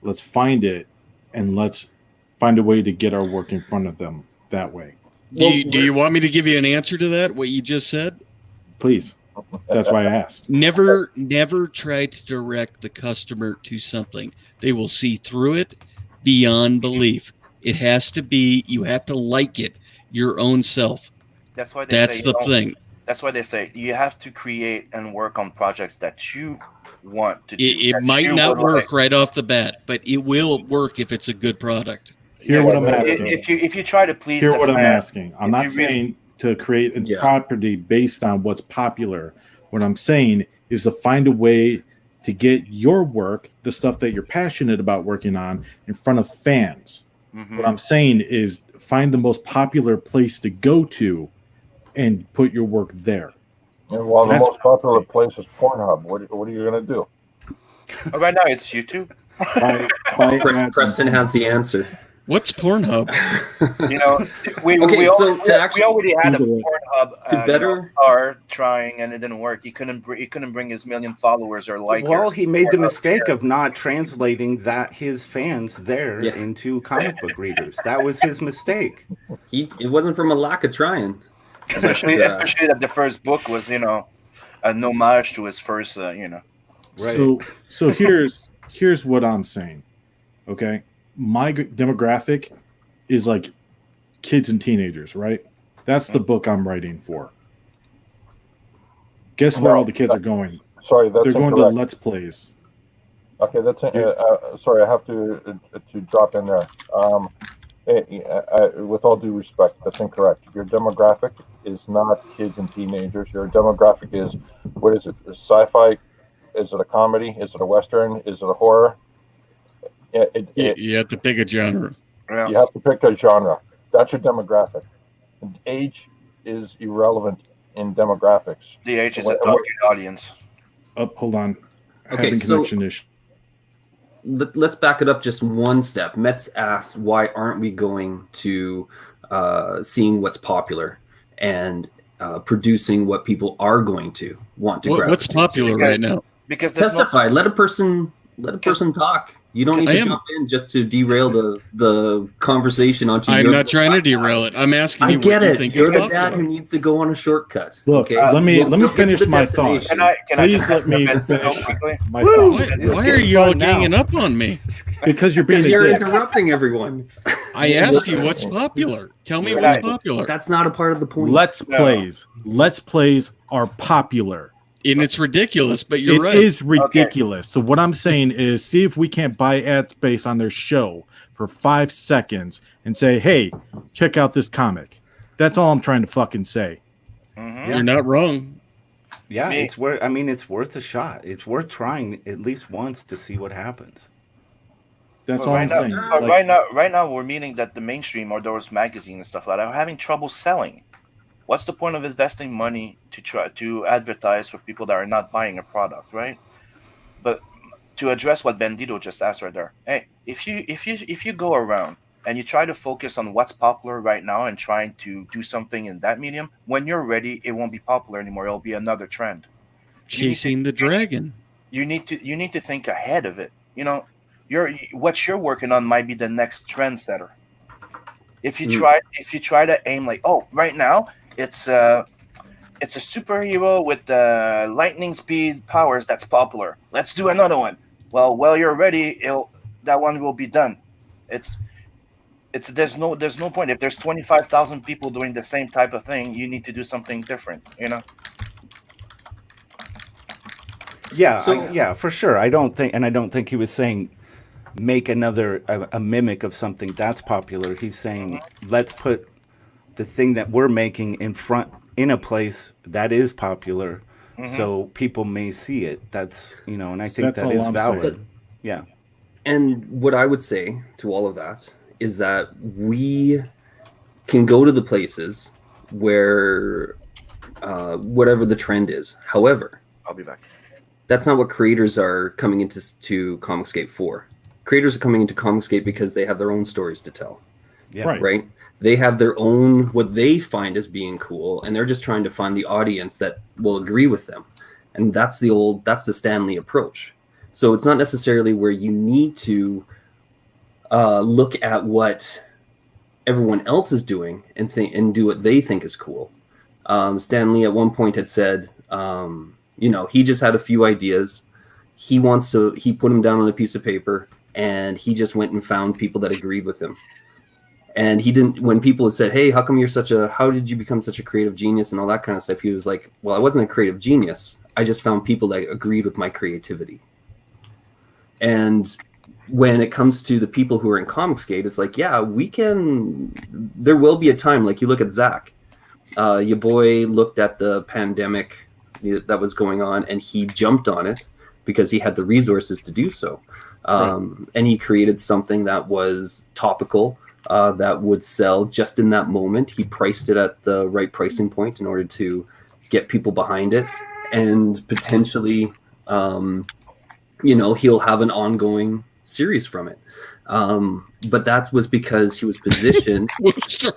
Let's find it, and let's find a way to get our work in front of them that way.
Do you want me to give you an answer to that? What you just said?
Please. That's why I asked.
Never try to direct the customer to something. They will see through it beyond belief. It has to be, you have to like it your own self.
that's why they
That's
say,
the thing.
That's why they say you have to create and work on projects that you want to do.
It
that
might
you
not
would
work
like.
right off the bat, but it will work if it's a good product.
Hear what I'm asking.
If you try to please
Hear
the
what I'm
fan,
asking. I'm
if
not
you really-
saying to create a
Yeah.
property based on what's popular. What I'm saying is to find a way to get your work, the stuff that you're passionate about working on, in front of fans.
Mhm.
What I'm saying is find the most popular place to go to and put your work there.
And while the
That's-
most popular place is Pornhub, what are you going to do?
Oh, right now it's YouTube.
By ads and
Preston
things.
has the answer.
What's Pornhub?
You know, we already had a Pornhub
to better
star trying, and it didn't work. He couldn't bring his 1 million followers or likers.
Well, he made the mistake of not translating his fans there into comic book readers. That was his mistake.
It wasn't from a lack of trying.
Especially that the first book was, an homage to his first,
Right.
So here's what I'm saying. Okay, my demographic is like kids and teenagers, right? That's the book I'm writing for. Guess where all the kids are going?
Sorry, that's
They're going
incorrect.
to Let's Plays.
Okay, that's sorry. I have to drop in there. With all due respect, that's incorrect. Your demographic is not kids and teenagers. Your demographic is, what is it? Sci-fi? Is it a comedy? Is it a western? Is it a horror?
You have to pick a genre.
Yeah.
You have to pick a genre. That's your demographic. And age is irrelevant in demographics.
The age is a target audience.
Oh, hold on.
Okay,
Having
so
connection issue.
let's back it up just one step. Metz asks, why aren't we going to seeing what's popular and producing what people are going to want to gravitate
What's popular right now?
Because
Testify. Let a person talk. You don't need to jump in just to derail the conversation onto.
I'm not trying to derail it. I'm asking you.
I get
what you
it.
think
You're
is
the dad
popular.
who needs to go on a shortcut.
Look,
okay?
let me
We'll still get to
finish
the
my
destination.
thought.
Can I
Please
just
let me
real
finish
quickly?
my thought.
Why are you all ganging up on me?
Because you're being
Because
a
you're
dick.
interrupting everyone.
I asked you what's popular. Tell me what's popular.
That's not a part of the point.
Let's Plays. Let's Plays are popular.
And it's ridiculous, but you're right.
It is ridiculous. So what I'm saying is, see if we can't buy ad space on their show for 5 seconds and say, "Hey, check out this comic." That's all I'm trying to fucking say.
Mm-hmm.
You're not wrong.
Yeah, it's worth a shot. It's worth trying at least once to see what happens.
That's all I'm saying.
But right now, we're meaning that the mainstream or those magazines and stuff like that are having trouble selling. What's the point of investing money to try to advertise for people that are not buying a product, right? But to address what Bandito just asked right there, hey, if you go around and you try to focus on what's popular right now and trying to do something in that medium, when you're ready, it won't be popular anymore. It'll be another trend.
Chasing the dragon.
You need to think ahead of it. What you're working on might be the next trendsetter. If you try to aim like, oh, right now it's a superhero with lightning speed powers that's popular. Let's do another one. Well, while you're ready, that one will be done. There's no point. If there's 25,000 people doing the same type of thing, you need to do something different.
Yeah, for sure. I don't think he was saying make another a mimic of something that's popular. He's saying let's put the thing that we're making in a place that is popular, so people may see it. That's and I think that is valid. Yeah.
And what I would say to all of that is that we can go to the places where whatever the trend is. However,
I'll be back.
That's not what creators are coming into ComicsGate for. Creators are coming into ComicsGate because they have their own stories to tell.
Yeah.
Right? They have their own, what they find as being cool, and they're just trying to find the audience that will agree with them. And that's the Stanley approach. So it's not necessarily where you need to look at what everyone else is doing and do what they think is cool. Stanley at one point had said, he just had a few ideas. He put them down on a piece of paper, and he just went and found people that agreed with him. And he didn't, when people had said, hey, how did you become such a creative genius and all that kind of stuff? He was like, well, I wasn't a creative genius. I just found people that agreed with my creativity. And when it comes to the people who are in ComicsGate, it's like, yeah, there will be a time, like you look at Zach, your boy looked at the pandemic that was going on, and he jumped on it because he had the resources to do so. And he created something that was topical, that would sell just in that moment. He priced it at the right pricing point in order to get people behind it, and potentially, he'll have an ongoing series from it. But that was because he was positioned.
Wooster.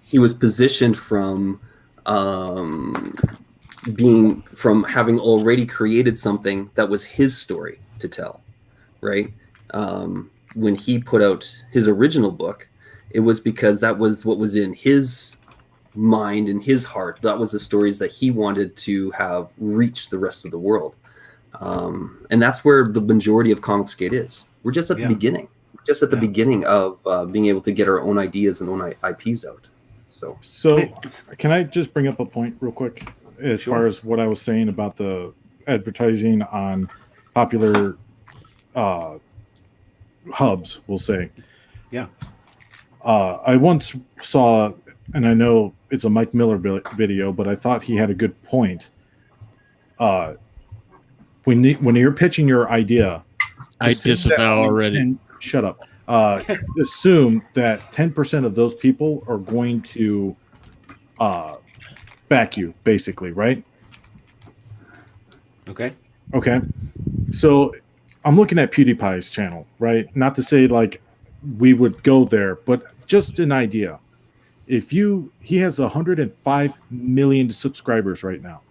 He was positioned from from having already created something that was his story to tell, right? When he put out his original book, it was because that was what was in his mind and his heart. That was the stories that he wanted to have reach the rest of the world. And that's where the majority of ComicsGate is. We're just at the beginning. We're just at the beginning of being able to get our own ideas and own IPs out. So
can I just bring up a point real quick as far as what I was saying about the advertising on popular hubs, we'll say.
Yeah.
I once saw, and I know it's a Mike Miller video, but I thought he had a good point. When you're pitching your idea,
I disavow already.
Shut up. Assume that 10% of those people are going to back you, basically, right?
Okay.
So I'm looking at PewDiePie's channel, right? Not to say like we would go there, but just an idea. He has 105 million subscribers right now.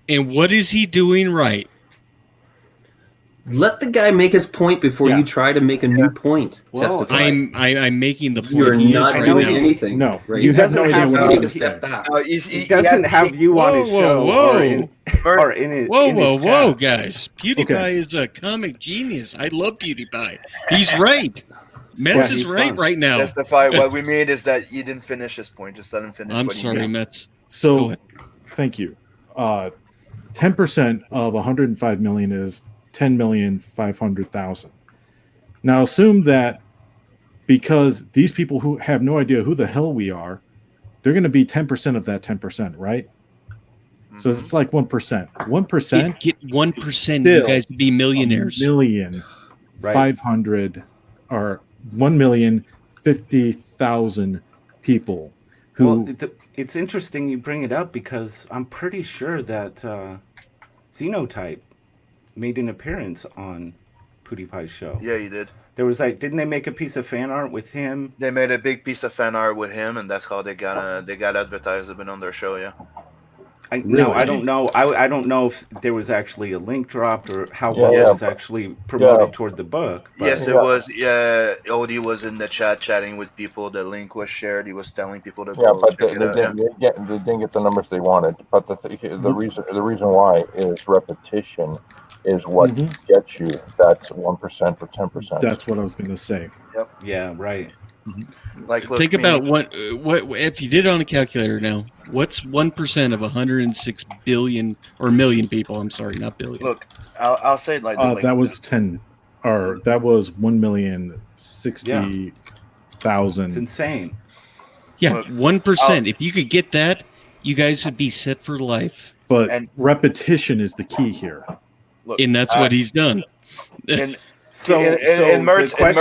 And what is he doing right?
let the guy make his point before you try to make a new point.
Well,
Testify.
I'm making the point.
You're
he
not
is
doing
right now.
anything.
No,
right?
you
You
have no idea
have
what
to
I'm
take a
saying.
step back.
He doesn't have you on his show or in his chat.
Guys. PewDiePie is a comic genius. I love PewDiePie. He's right. Metz
Yeah,
is
he's
right
fun.
right now.
Testify. What we mean is that he didn't finish his point. Just let him finish.
I'm
what he
sorry,
meant.
Metz. Go
So,
ahead.
thank you. 10% of 105 million is 10,500,000. Now, assume that because these people who have no idea who the hell we are, they're going to be 10% of that 10%, right? So it's like 1%. 1%.
Get 1%.
Still,
You guys would be millionaires.
1,500,000 or 1,050,000 people who.
Well, it's interesting you bring it up because I'm pretty sure that Xenotype made an appearance on PewDiePie's show.
Yeah, he did.
There was didn't they make a piece of fan art with him?
They made a big piece of fan art with him, and that's how they got advertised. They've been on their show. Yeah.
No, I don't know. I don't know if there was actually a link dropped or how well it was actually promoted toward the book. But
Yes, it was. Yeah, Odie was in the chat chatting with people. The link was shared. He was telling people to go
but
check it out.
they didn't get the numbers they wanted. But the reason why is repetition is what gets you that 1% or 10%.
That's what I was going to say.
Yep.
Yeah, right.
Like, look,
think about what if you did it on a calculator now. What's 1% of 106 billion or million people? I'm sorry, not billion.
Look, I'll say it like
that was 10, or that was 1,060,000.
It's insane.
Yeah, 1%. If you could get that, you guys would be set for life.
But repetition is the key here.
Look,
And that's what he's done.
And
So,
in Mert's
point,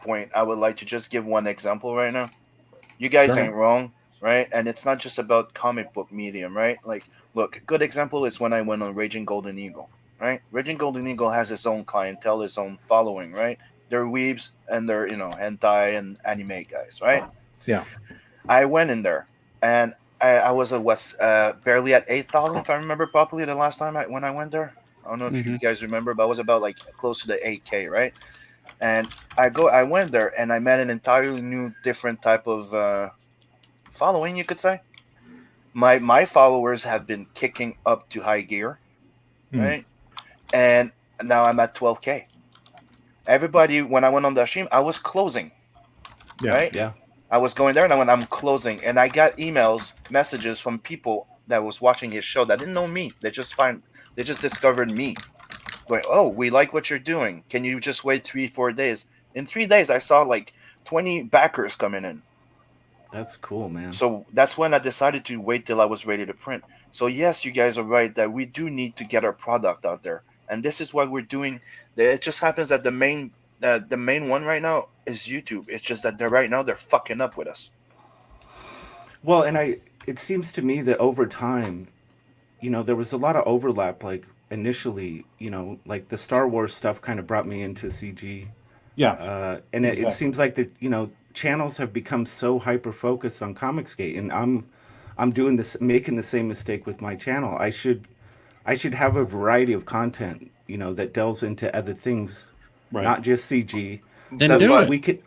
point, I would like to just give one example right now. You guys ain't wrong, right? And it's not just about comic book medium, right? Like, look, a good example is when I went on Raging Golden Eagle, right? Raging Golden Eagle has its own clientele, its own following, right? They're weebs and they're, hentai and anime guys, right?
Yeah.
I went in there and I was barely at 8,000, if I remember properly, the last time when I went there. I don't know if you guys remember, but I was about close to the 8K, right? And I went there and I met an entirely new, different type of following, you could say. My followers have been kicking up to high gear, right? And now I'm at 12K. Everybody, when I went on the stream, I was closing, right?
Yeah.
I was going there and I'm closing, and I got messages from people that was watching his show that didn't know me. They just discovered me. Going, oh, we like what you're doing. Can you just wait 3-4 days? In 3 days, I saw 20 backers coming in.
That's cool, man.
So that's when I decided to wait till I was ready to print. So yes, you guys are right that we do need to get our product out there, and this is what we're doing. It just happens that the main one right now is YouTube. It's just that they're fucking up with us. Well,
and it seems to me that over time, there was a lot of overlap. initially, you know, like the Star Wars stuff kind of brought me into CG.
Yeah.
And it
Exactly.
seems like you know, channels have become so hyper focused on ComicsGate, and I'm doing this, making the same mistake with my channel. I should have a variety of content, you know, that delves into other things,
Right.
not just CG.
Then
So
do it.
we could.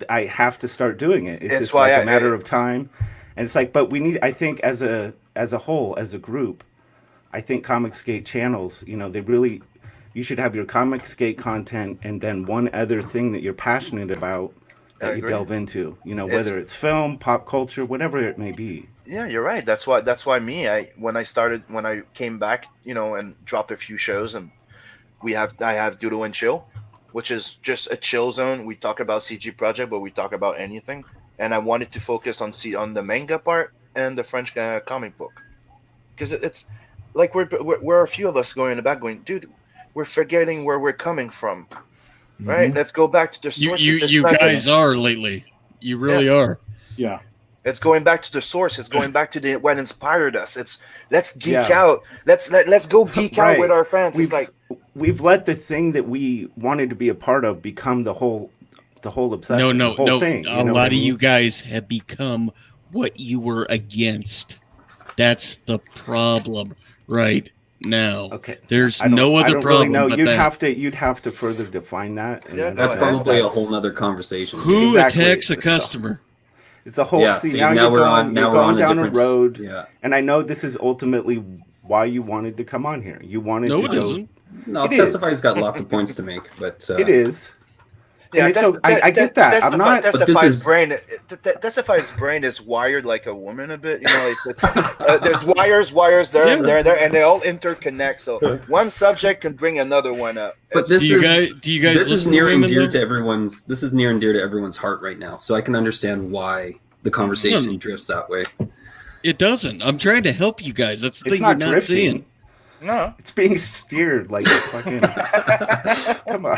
I have to start doing it. It's
It's
just
why
like a
I-
matter of time, and it's like, but we need. I think as a whole, as a group, I think ComicsGate channels, you know, they really, you should have your ComicsGate content and then one other thing that you're passionate about
I
that you
agree.
delve into, you know,
It's-
whether it's film, pop culture, whatever it may be.
Yeah, you're right. That's why when I came back, you know, and dropped a few shows, and I have Doodle and Chill, which is just a chill zone. We talk about CG project, but we talk about anything. And I wanted to focus on the manga part and the French comic book, because it's like we're a few of us going in the back going, dude, we're forgetting where we're coming from, right? Let's go back to the source.
You guys are lately. You really are.
Yeah.
It's going back to the source. It's going back to what inspired us. It's let's geek
Yeah.
out. Let's go geek out
Right.
with our fans. It's like
We've let the thing that we wanted to be a part of become the whole obsession.
No,
the whole thing.
A
know
lot
what I
of
mean?
you guys have become what you were against. That's the problem right now.
Okay.
There's
I don't-
no
I
other
don't
problem
really know.
but
You'd have to further define that. And
Yeah,
I don't
That's
no,
know if
probably a
that's-
whole nother conversation.
Who
Exactly.
attacks a
So-
customer?
It's a whole.
Yeah,
see,
see,
now
now
you're
we're
going,
on-
you're
now we're
going
on a
down a
different-
road.
Yeah.
And I know this is ultimately why you wanted to come on here. You wanted
No,
to
it
go.
isn't.
No,
It
Testify's
is.
got lots of points to make, but
It is.
yeah,
And it's I get that. I'm not.
But this
Testify's
is-
brain. Testify's brain is wired like a woman a bit. You know, there's wires there,
Yeah.
there, and they all interconnect. So one subject can bring another one up.
But
It's-
this
Do you
is
guys
this is
listen
near
to
and
Raymond,
dear
though?
to everyone's. This is near and dear to everyone's heart right now. So I can understand why the conversation
Hmm.
drifts that way.
It doesn't. I'm trying to help you guys. That's the
It's
thing you're
not
not
drifting.
seeing.
no.
It's being steered like a fucking. Come on.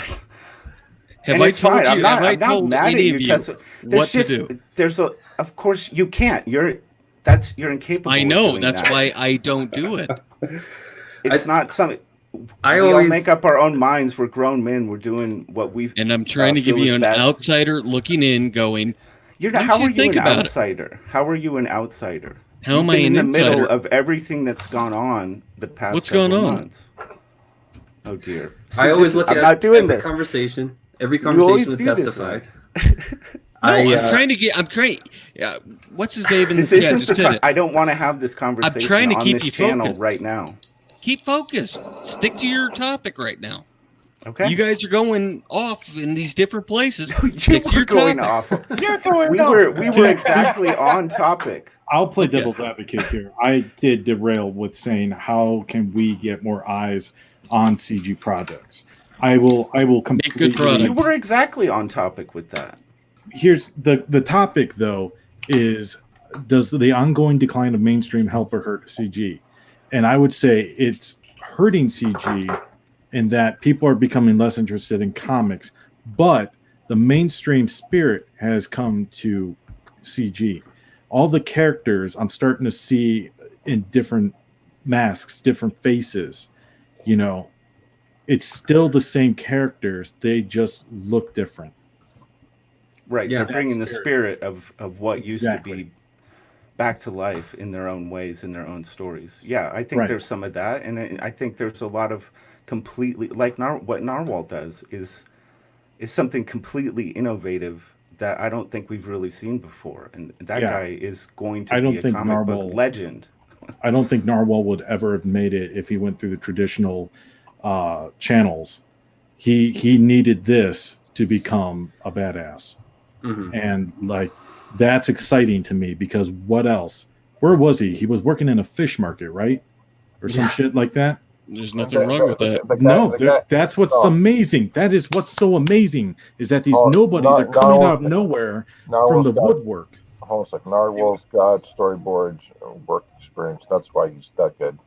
Have
And
I
it's
told
fine.
you?
I'm not,
Have I
I'm not
told
mad at
any
you,
of you
Tessa.
what to do?
There's of course you can't. You're incapable.
I
of
know.
doing
That's
that.
why I don't do it.
It's not something.
I
We all
always
make up our own minds. We're grown men. We're doing what we.
And I'm trying to give
feel
you
is
an
best.
outsider looking in, going,
You're
Why
not.
don't
How
you
are you
think
an
about it?
outsider? How are you an outsider?
"How
You've
am I
been
an
in the middle
insider?"
of everything that's gone on the past.
What's going
several
on?
months. Oh dear.
I
See,
always
this-
look
I'm
at
not doing
every
this.
conversation. Every
You always
conversation with
do this,
Testify.
No,
I,
I'm trying to get. I'm trying. What's his name in
This
the chat?
isn't
Just
the.
said it.
I don't want to have this conversation
trying to
on
keep
this
you
channel
focused.
right now.
Keep focused. Stick to your topic right now.
Okay.
You guys are going off in these different places.
You
Stick to
were
your
going
topic.
off.
You're going
We were exactly on topic.
I'll play
Okay.
devil's advocate here. I did derail with saying how can we get more eyes on CG projects. I will completely.
product.
You were exactly on topic with that.
Here's the topic though is, does the ongoing decline of mainstream help or hurt CG? And I would say it's hurting CG in that people are becoming less interested in comics, but the mainstream spirit has come to CG. All the characters I'm starting to see in different masks, different faces, you know, it's still the same characters. They just look different.
Right.
Yeah.
They're bringing the spirit of what used to
Exactly.
be back to life in their own ways, in their own stories. Yeah, I think
Right.
there's some of that, and I think there's a lot of completely like what Narwhal does is something completely innovative that I don't think we've really seen before, and that
Yeah.
guy is going to
I don't
be a
think
comic
Narwhal-
book legend.
I don't think Narwhal would ever have made it if he went through the traditional channels. He needed this to become a badass,
Mhm.
and like that's exciting to me because what else? Where was he? He was working in a fish market, right, or some
Yeah.
shit like that.
There's nothing wrong with that.
No, that's what's
Oh.
amazing. That is what's so amazing is that these
Oh,
nobodies
Nar-
are coming
Narwhal's-
out of nowhere from
Narwhal's
the
got,
woodwork.
hold on a second. Narwhal's got storyboard work experience. That's why he's that good.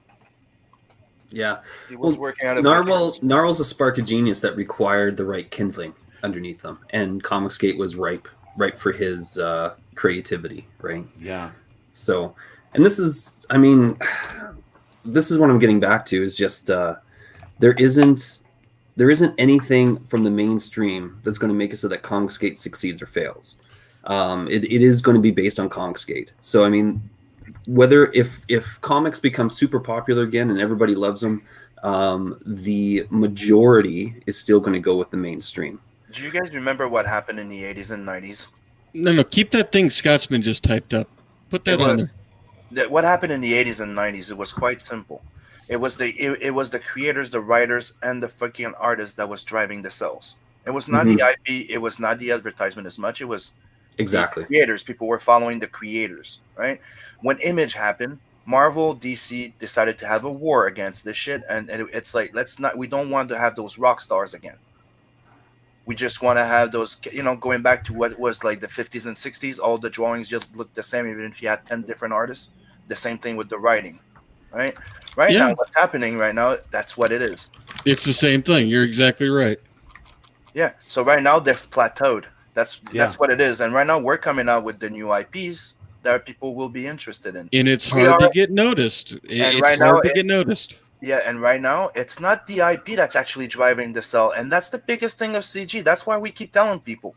Yeah.
He was
Well,
working out of
Narwhal's a spark of genius that required the right kindling underneath them, and ComicsGate was ripe for his creativity, right?
Yeah.
So, and this is, I mean, this is what I'm getting back to is just there isn't anything from the mainstream that's going to make it so that ComicsGate succeeds or fails. It is going to be based on ComicsGate. So I mean, whether if comics become super popular again and everybody loves them, the majority is still going to go with the mainstream.
Do you guys remember what happened in the 80s and 90s?
No, keep that thing Scotsman just typed up. Put that on there.
What happened in the 80s and 90s? It was quite simple. It was the creators, the writers, and the fucking artists that was driving the sales. It was not the IP. It was not the advertisement as much. It was
exactly
the creators. People were following the creators, right? When Image happened, Marvel, DC decided to have a war against this shit, and it's like, we don't want to have those rock stars again. We just want to have those, going back to what was like the 50s and 60s, all the drawings just looked the same, even if you had 10 different artists. The same thing with the writing, right? Now, what's happening right now, that's what it is.
It's the same thing. You're exactly right.
Yeah. So right now they've plateaued. That's what it is. And right now we're coming out with the new IPs that people will be interested in.
And it's hard to get noticed. It's hard to get noticed.
Yeah, and right now it's not the IP that's actually driving the sell, and that's the biggest thing of CG. That's why we keep telling people,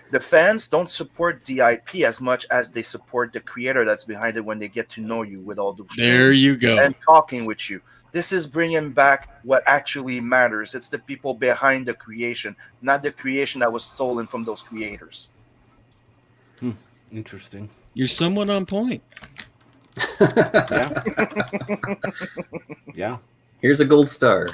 the fans don't support the IP as much as they support the creator that's behind it when they get to know you with all those.
There you go.
And talking with you. This is bringing back what actually matters. It's the people behind the creation, not the creation that was stolen from those creators.
Interesting.
You're somewhat on point.
Yeah. Yeah.
Here's a gold star.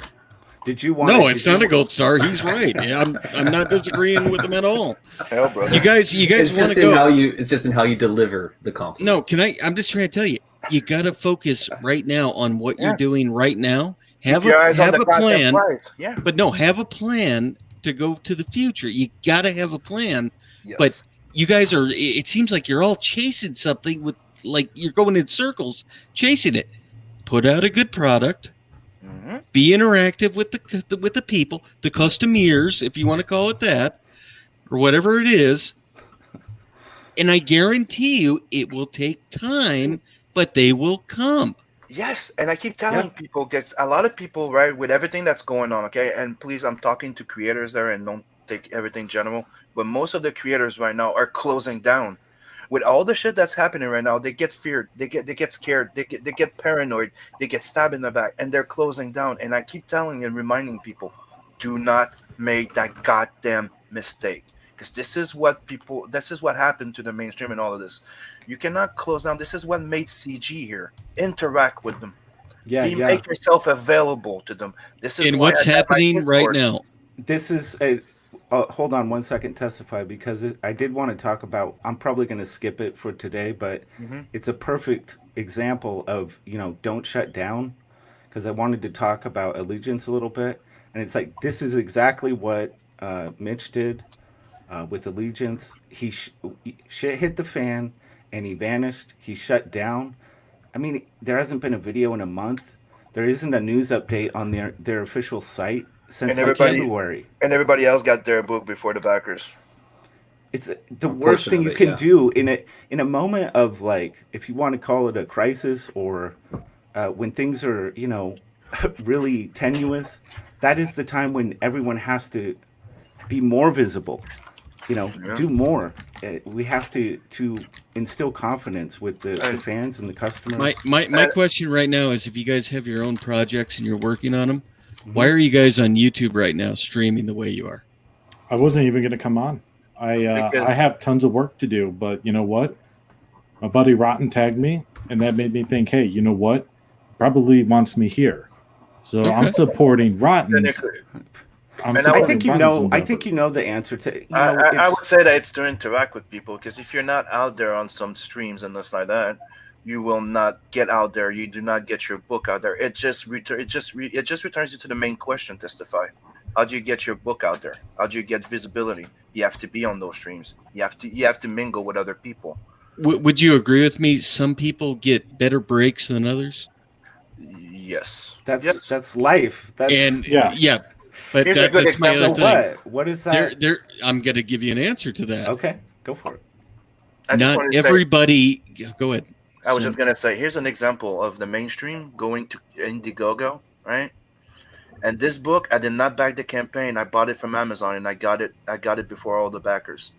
Did you want?
No, it's not a gold star. He's right. Yeah, I'm not disagreeing with him at all.
Hell, brother.
You guys want to go?
It's just in how you deliver the compliment.
No, I'm just trying to tell you. You got to focus right now on what you're doing right now. Have a plan.
Yeah.
But no, have a plan to go to the future. You got to have a plan.
Yes.
But you guys are. It seems like you're all chasing something with, like, you're going in circles chasing it. Put out a good product. Be interactive with the people, the customers, if you want to call it that, or whatever it is. And I guarantee you, it will take time, but they will come.
Yes, and I keep telling people, gets a lot of people, right, with everything that's going on, okay? And please, I'm talking to creators there, and don't take everything general, but most of the creators right now are closing down. With all the shit that's happening right now, they get feared, they get scared, they get paranoid, they get stabbed in the back, and they're closing down. And I keep telling and reminding people, do not make that goddamn mistake, because this is what happened to the mainstream and all of this. You cannot close down. This is what made CG here. Interact with them. Make yourself available to them. This is
what's happening right now.
This is a. Hold on one second, Testify, because I did want to talk about. I'm probably going to skip it for today, but it's a perfect example of, don't shut down, because I wanted to talk about Allegiance a little bit, and it's like this is exactly what Mitch did with Allegiance. Shit hit the fan, and he vanished. He shut down. I mean, there hasn't been a video in a month. There isn't a news update on their official site since February.
And everybody else got their book before the backers.
It's the worst thing you can do in a moment of, like, if you want to call it a crisis, or when things are, really tenuous. That is the time when everyone has to be more visible. Do more. We have to instill confidence with the fans and the customers.
My question right now is, if you guys have your own projects and you're working on them, why are you guys on YouTube right now streaming the way you are?
I wasn't even going to come on. I have tons of work to do, but you know what? My buddy Rotten tagged me, and that made me think, hey, you know what? Probably wants me here. So I'm supporting Rotten.
I think you know the answer to.
I would say that it's to interact with people, because if you're not out there on some streams and stuff like that, you will not get out there. You do not get your book out there. It just returns you to the main question, Testify. How do you get your book out there? How do you get visibility? You have to be on those streams. You have to mingle with other people.
Would you agree with me? Some people get better breaks than others.
Yes,
that's life. But
that's my other thing.
What is that?
I'm going to give you an answer to that.
Okay, go for it.
Not everybody. Go ahead.
I was just going to say, here's an example of the mainstream going to Indiegogo, right? And this book, I did not back the campaign. I bought it from Amazon, and I got it before all the backers.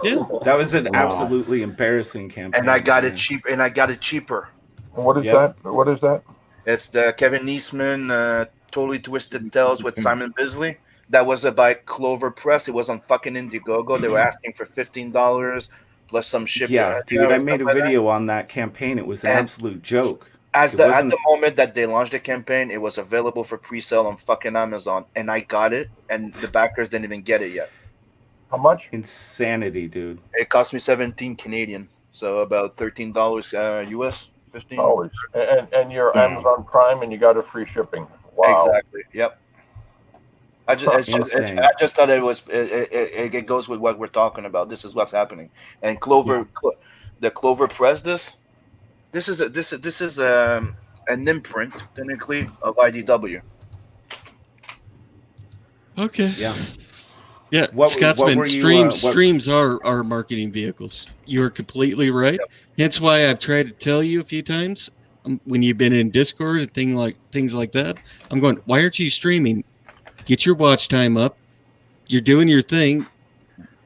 Yeah.
That was an
Wow.
absolutely embarrassing campaign.
And I got
man.
it cheap. And I got it cheaper.
What is
Yep.
that? What is that?
It's the Kevin Eastman Totally Twisted Tales with Simon Bisley. That was by Clover Press. It was on fucking Indiegogo. They were asking for $15 plus some shipping.
Yeah, dude, I made a video on that campaign. It was an
And
absolute joke.
At
It
the
wasn't
moment that they launched the campaign, it was available for pre-sale on fucking Amazon, and I got it, and the backers didn't even get it yet.
How much?
insanity, dude.
It cost me 17 Canadian, so about $13 US, 15.
Dollars. And you're
Wow.
Amazon Prime, and you got a free shipping. Wow.
Exactly. Yep. I
Insane.
just thought it goes with what we're talking about. This is what's happening, and the Clover Press. This is an imprint technically of IDW.
Okay.
Yeah.
Yeah,
What
Scotsman,
were you,
streams are marketing vehicles. You're completely right.
Yep.
Hence why I've tried to tell you a few times when you've been in Discord and things like that. I'm going, why aren't you streaming? Get your watch time up. You're doing your thing.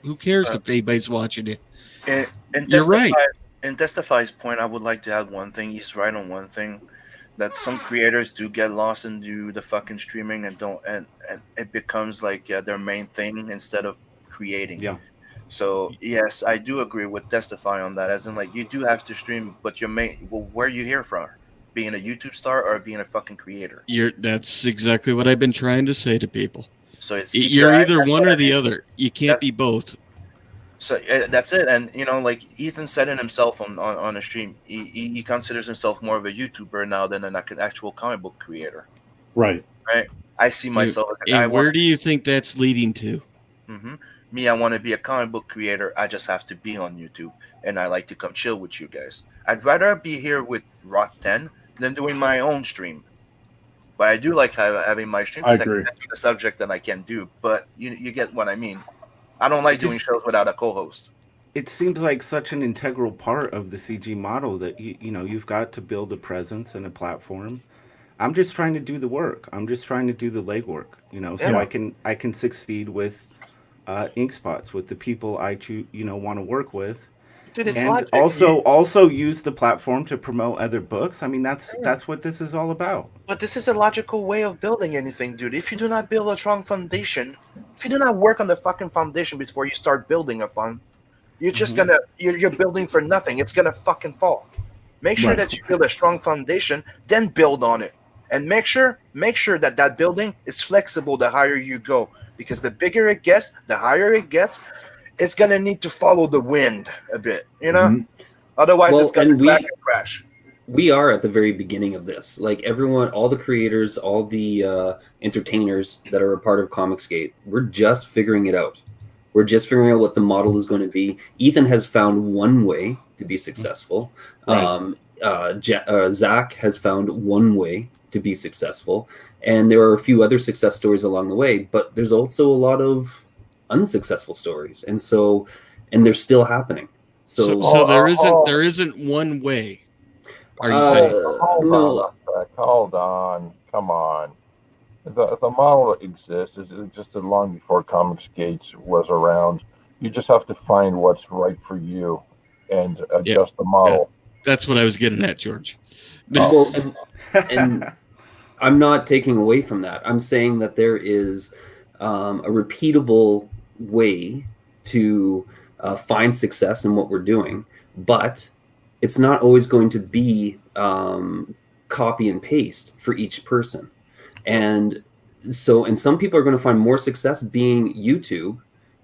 Who cares if anybody's watching it?
And
You're right.
In Testify's point, I would like to add one thing. He's right on one thing, that some creators do get lost and do the fucking streaming and it becomes like their main thing instead of creating.
Yeah.
So yes, I do agree with Testify on that. As in, like, you do have to stream, but your main, well, where are you here from? Being a YouTube star or being a fucking creator?
That's exactly what I've been trying to say to people.
So
You're either one or the other. You can't be both.
So that's it. And like Ethan said it himself on a stream, he considers himself more of a YouTuber now than an actual comic book creator.
Right.
I see myself as a guy.
And where do you think that's leading to?
Me, I want to be a comic book creator. I just have to be on YouTube, and I like to come chill with you guys. I'd rather be here with Roth 10 than doing my own stream. But I do like having my stream because I can do the subject that I can do. But you get what I mean. I don't like doing shows without a co-host.
It seems like such an integral part of the CG model that you've got to build a presence and a platform. I'm just trying to do the work. I'm just trying to do the legwork, so I can succeed with ink spots with the people I want to work with.
Dude, it's
and
logic.
also use the platform to promote other books. I mean, that's what this is all about.
But this is a logical way of building anything, dude. If you do not build a strong foundation, if you do not work on the fucking foundation before you start building upon, you're just you're building for nothing. It's gonna fucking fall. Make sure that you build a strong foundation, then build on it, and make sure that building is flexible the higher you go, because the bigger it gets, the higher it gets. It's gonna need to follow the wind a bit, Otherwise, it's gonna crack and crash.
We are at the very beginning of this. Like everyone, all the creators, all the entertainers that are a part of ComicsGate, we're just figuring it out. We're just figuring out what the model is going to be. Ethan has found one way to be successful.
Right.
Zach has found one way to be successful, and there are a few other success stories along the way. But there's also a lot of unsuccessful stories, and they're still happening. So
there isn't one way. Are you saying?
Hold on, come on. The model exists. It existed long before ComicsGate was around. You just have to find what's right for you and adjust the model.
Yeah. That's what I was getting at, George.
Well, and I'm not taking away from that. I'm saying that there is a repeatable way to find success in what we're doing, but it's not always going to be copy and paste for each person. And some people are going to find more success being YouTube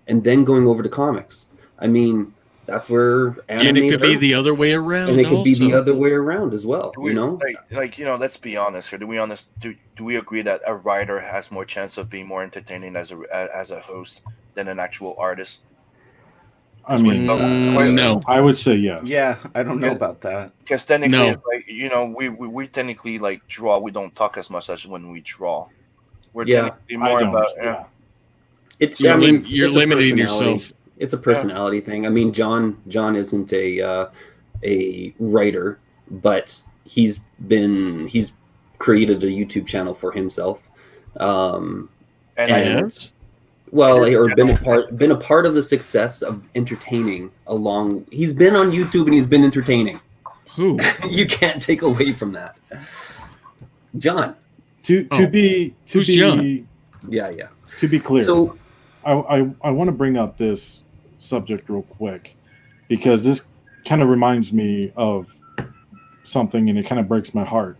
and then going over to comics. I mean, that's where
and it could be the other way around.
And it could be the other way around as well.
Let's be honest here. Do we agree that a writer has more chance of being more entertaining as a host than an actual artist?
I mean,
no.
I would say yes.
Yeah, I don't know about that.
Because technically, it's like, we technically like draw. We don't talk as much as when we draw. We're technically more about.
You're limiting yourself.
It's a personality thing. I mean, John isn't a writer, but he's created a YouTube channel for himself.
And
Yes.
Well,
And
or
in
been a part of the success of entertaining along. He's been on YouTube and he's been entertaining.
Who?
You can't take away from that. John.
To
Oh,
be
who's John?
Yeah.
to be clear,
So
I want to bring up this subject real quick because this kind of reminds me of something and it kind of breaks my heart.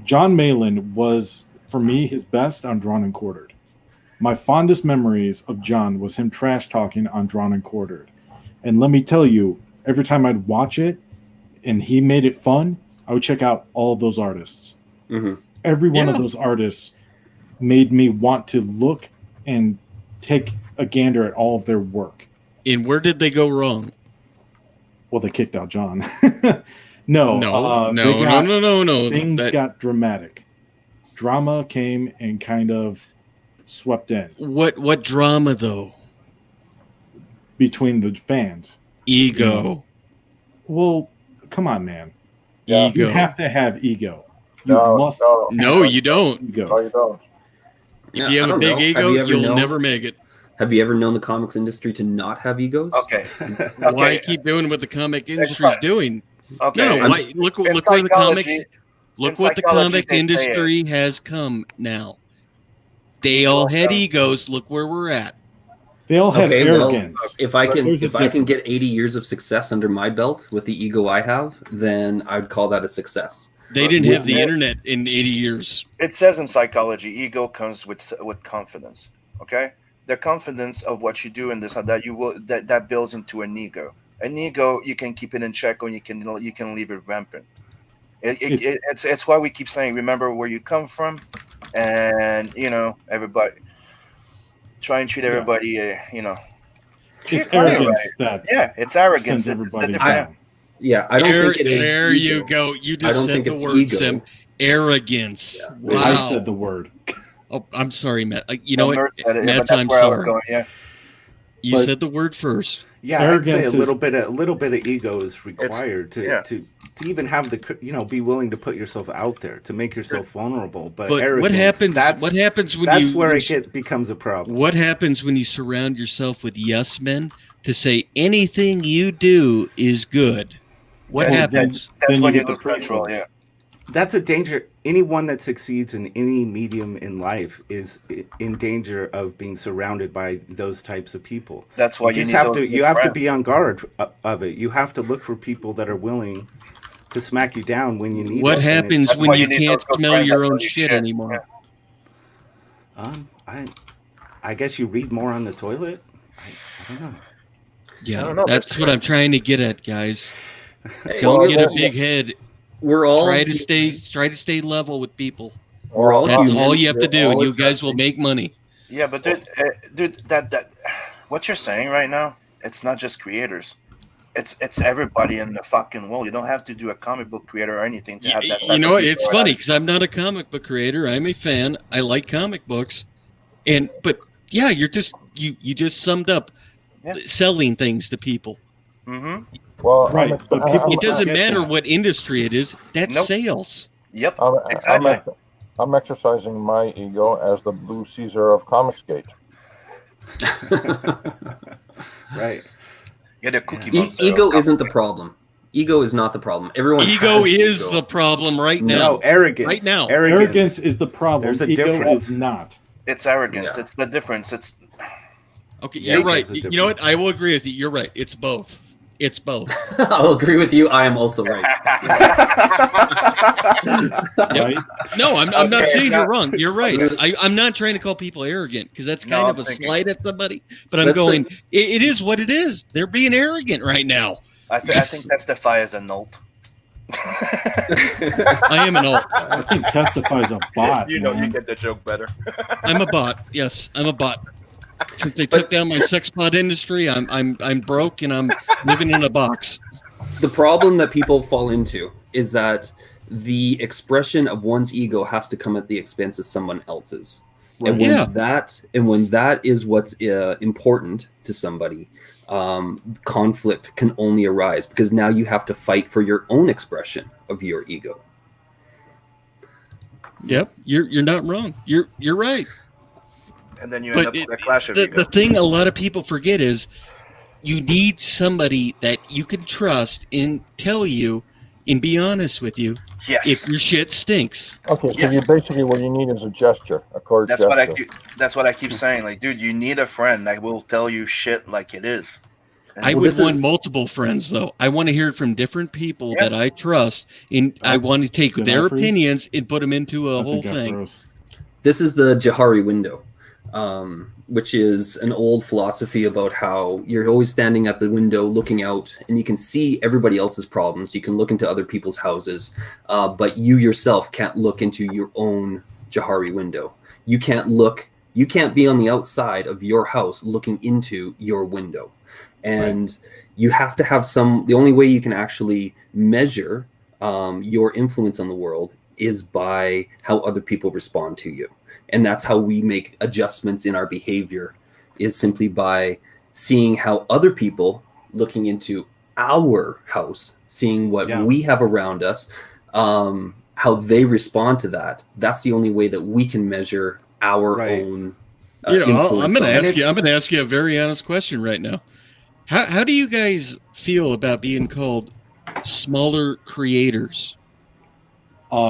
John Malin was, for me, his best on Drawn and Quartered. My fondest memories of John was him trash talking on Drawn and Quartered. And let me tell you, every time I'd watch it and he made it fun, I would check out all of those artists.
mhm.
Every one of
Yeah.
those artists made me want to look and take a gander at all of their work.
And where did they go wrong?
Well, they kicked out John. No,
No.
Things got dramatic. Drama came and kind of swept in
What drama though?
between the fans.
Ego.
Well, come on, man.
Yeah.
Ego.
You have to have ego. You
No,
must
no,
No, you don't.
ego.
no, you don't.
If you have
I
a
don't
big
know.
ego,
Have you ever
you'll
known-
never make it.
Have you ever known the comics industry to not have egos?
Okay.
Why
Okay.
keep doing what the comic industry is
fine.
doing?
Okay.
No, why, look
in
where the
psychology-
comics. Look
in
what the
psychology,
comic
they say
industry has come now. They all had egos. Look where we're at.
They all had
Okay, well,
arrogance.
if I can
There's a
if I can
difference.
get 80 years of success under my belt with the ego I have, then I'd call that a success.
They didn't have the
Yeah.
internet in 80 years.
It says in psychology, ego comes with confidence. Okay, the confidence of what you do and this and that that builds into an ego. An ego, you can keep it in check, or you can leave it rampant. It's why we keep saying, remember where you come from, and everybody try and treat everybody.
It's
treat money
arrogance
right.
that
Yeah, it's arrogance.
sends
It's the
everybody
different.
down.
Yeah, I don't think it is.
There
ego.
you go. You
I
just
don't
said
think
the
it's
word,
ego.
Sim. Arrogance.
Yeah.
Wow.
I said the word.
Oh, I'm sorry, Matt. You know
Well,
what?
Mert said it,
Matt,
but that's
I'm
where I was
sorry.
going, yeah.
You
But-
said the word first.
Yeah, I'd say a
Arrogance
little bit of ego is required
yeah.
to even have the be willing to put yourself out there, to make yourself vulnerable. But
But
arrogance,
what happens?
That's,
What happens when
that's
you?
where
when
it becomes a problem.
What happens when you surround yourself with yes men to say anything you do is good? What
Then-
happens?
That's
Then
when
you
you
get
lose
the
control.
prequels.
Yeah.
That's a danger. Anyone that succeeds in any medium in life is in danger of being surrounded by those types of people.
That's why
You
you
just
need
have
those
to.
good
You have to
friends.
be on guard of it. You have to look for people that are willing to smack you down when you need
What
it. And
happens
That's
when
why
you
you need
can't
those good
smell
friends
your
that
own
tell you
shit
shit.
anymore?
I guess you read more on the toilet. I don't know.
Yeah,
I don't know,
that's
Mr.
what I'm trying to get at, guys.
Hey,
Don't
Well,
get a
yeah.
big head.
We're all
Try to stay level with people.
We're all
That's
human.
all you have to
We're
do, and
all
you guys will
adjusting.
make money.
Yeah, but dude, that what you're saying right now, it's not just creators. It's everybody in the fucking world. You don't have to do a comic book creator or anything to have that.
You
type
know,
of
it's
people
funny
around.
because I'm not a comic book creator. I'm a fan. I like comic books, but yeah, you just summed up
Yeah.
selling things to people.
Mhm.
Well,
Right, but people-
It doesn't
get
matter
that.
what industry it is. That's
Nope.
sales.
Yep.
I'm
Exactly.
I'm exercising my ego as the Blue Caesar of ComicsGate.
Right.
You're the cookie
E-
monster.
ego
of
isn't the problem. Ego is not the problem. Everyone
Ego
has
is
ego.
the problem right
No,
now.
arrogance.
Right now.
Arrogance is the problem.
There's a
Ego
difference.
is not.
It's arrogance.
Yeah.
It's the difference. It's
Okay,
Yeah,
you're right.
there's a
You know what? I will agree with you. You're right. It's both. It's both.
I'll agree with you. I am also right.
Right?
No, I'm not
Okay,
saying
yeah.
you're wrong. You're right. I'm not trying to call people arrogant because that's kind
No,
of
I'm
a
thinking-
slight at somebody. But I'm
That's
going, it is what it is. They're being arrogant right now.
I think that's the fire as a note.
I am an alt.
I think Testify's a bot. man.
get the joke better.
I'm a bot. Yes, I'm a bot. Since they took down my sex bot industry, I'm broke and I'm living in a box.
The problem that people fall into is that the expression of one's ego has to come at the expense of someone else's. And when
Yeah.
that is what's important to somebody, conflict can only arise because now you have to fight for your own expression of your ego.
Yep, you're not wrong. You're right.
And then you end
But
up with a clash of
the
ego.
thing a lot of people forget is you need somebody that you can trust and tell you and be honest with you
Yes.
if your shit stinks.
Okay, so
Yes.
you basically what you need is a gesture, a cord
That's
gesture.
what I keep saying. Like, dude, you need a friend that will tell you shit like it is. And
I
Well,
would
this
want
is-
multiple friends, though. I want to hear it from different people
Yeah.
that I trust, and I want to take
Did
their
I freeze?
opinions and put them into a
I
whole
think I
thing.
froze.
This is the Johari window, which is an old philosophy about how you're always standing at the window looking out and you can see everybody else's problems. You can look into other people's houses, but you yourself can't look into your own Johari window. You can't be on the outside of your house looking into your window. And you have to have the only way you can actually measure your influence on the world is by how other people respond to you. And that's how we make adjustments in our behavior, is simply by seeing how other people looking into our house, seeing what we have around us, how they respond to that. That's the only way that we can measure our own influence.
I'm going
on
to ask you a very honest question right now. How do you guys feel about being called smaller creators?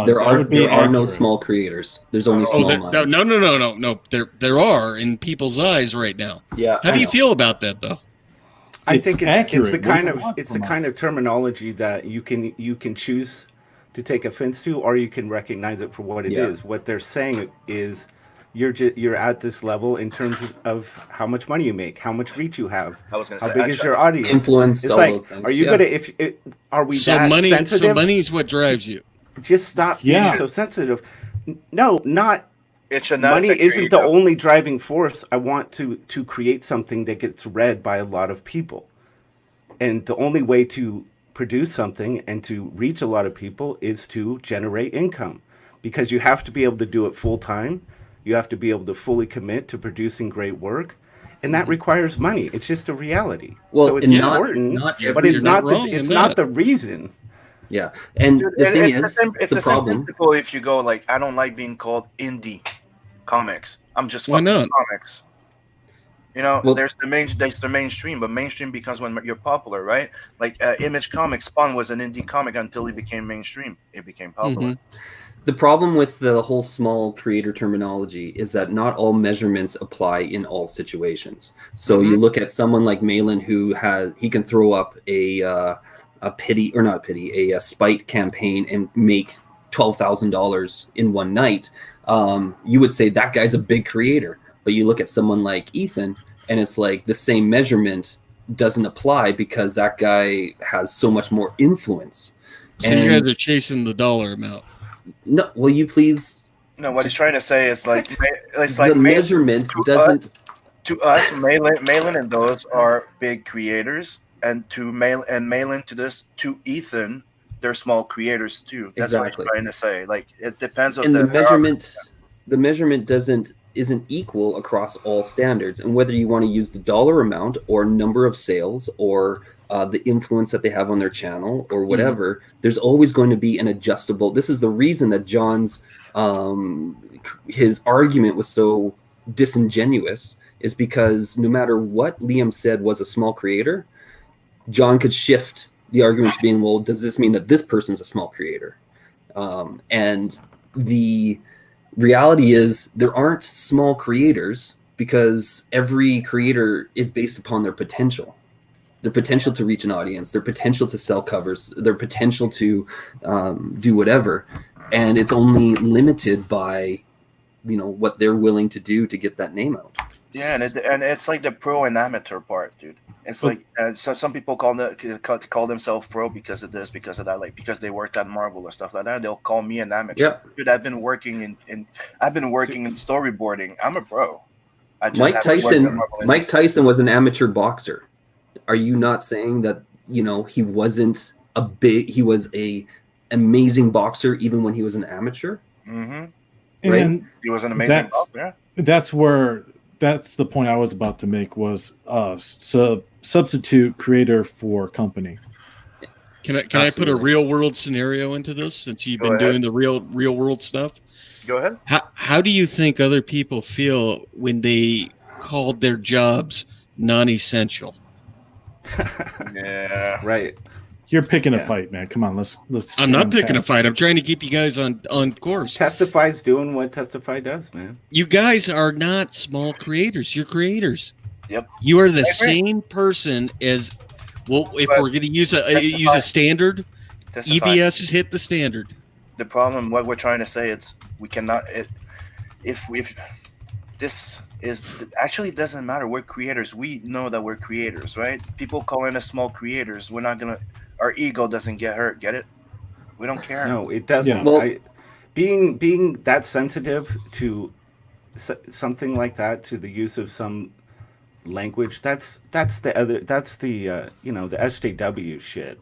There are no
accurate.
small creators. There's only small minds.
No. There are in people's eyes right now.
Yeah.
How do you feel about that, though?
I think it's
accurate.
the
What do
kind
you
of
want
it's the
from
kind
us?
of terminology that you can choose to take offense to, or you can recognize it for what it is. What they're saying is you're at this level in terms of how much money you make, how much reach you have,
I was gonna
how
say,
big is your audience,
influence,
It's
all
like,
those things.
are you gonna are we that sensitive?
So money is what drives you.
Just stop being so sensitive. No, not.
It should not
Money
affect your
isn't the
ego.
only driving force. I want to create something that gets read by a lot of people, and the only way to produce something and to reach a lot of people is to generate income, because you have to be able to do it full time. You have to be able to fully commit to producing great work, and that requires money. It's just a reality.
Well,
so it's
and
important, but it's not the reason.
Yeah, and
Dude,
the thing
it's
is,
it's
the
the same
problem.
principle. If you go like, I don't like being called indie comics. I'm just
Why
fucking
not?
comics. You know,
Well-
there's the mainstream, but mainstream becomes when you're popular, right? Like Image Comics, Spawn was an indie comic until it became mainstream. It became popular.
The problem with the whole small creator terminology is that not all measurements apply in all situations. So you look at someone like Malin, who he can throw up a spite campaign and make $12,000 in one night. You would say that guy's a big creator, but you look at someone like Ethan, and it's like the same measurement doesn't apply because that guy has so much more influence.
So you guys are chasing the dollar amount.
No, will you please?
No, what he's trying to say is like
The measurement doesn't.
To us, Malin and those are big creators, and Malin to Ethan, they're small creators too. That's what
Exactly.
he's trying to say. Like, it depends on
And the measurement. The measurement isn't equal across all standards, and whether you want to use the dollar amount or number of sales or the influence that they have on their channel or whatever, there's always going to be an adjustable. This is the reason that John's his argument was so disingenuous, is because no matter what Liam said was a small creator, John could shift the argument to being, well, does this mean that this person's a small creator? And the reality is there aren't small creators, because every creator is based upon their potential to reach an audience, their potential to sell covers, their potential to do whatever. And it's only limited by, what they're willing to do to get that name out.
Yeah, and it's like the pro and amateur part, dude. It's like so some people call themselves pro because of this, because of that, like because they worked at Marvel or stuff like that. They'll call me an amateur.
Yep.
Dude, I've been working in storyboarding. I'm a pro. I just
Mike
haven't worked at
Tyson.
Marvel
Mike
Indies.
Tyson was an amateur boxer. Are you not saying that he wasn't he was a amazing boxer even when he was an amateur?
Mm-hmm.
Right?
And
He was an amazing boxer.
that's the point I was about to make, was substitute creator for company.
Can I put a
Absolutely.
real world scenario into this since you've
Go
been
ahead.
doing the real world stuff?
Go ahead.
How do you think other people feel when they called their jobs non-essential?
Yeah.
Right.
You're picking
Yeah.
a fight, man. Come on, let's.
I'm not
stay on
picking a
task.
fight. I'm trying to keep you guys on course.
Testify's doing what Testify does, man.
You guys are not small creators. You're creators.
Yep.
You are the
I agree.
same person as. Well, if
But
we're going to use a
Testify-
standard,
Testify.
EVS has hit the standard.
The problem, what we're trying to say, it's we cannot. If this is actually it doesn't matter. We're creators. We know that we're creators, right? People calling us small creators. We're not gonna. Our ego doesn't get hurt. Get it? We don't care.
No, it doesn't.
Yeah.
Well-
Being that sensitive to something like that, to the use of some language, that's the the SJW shit.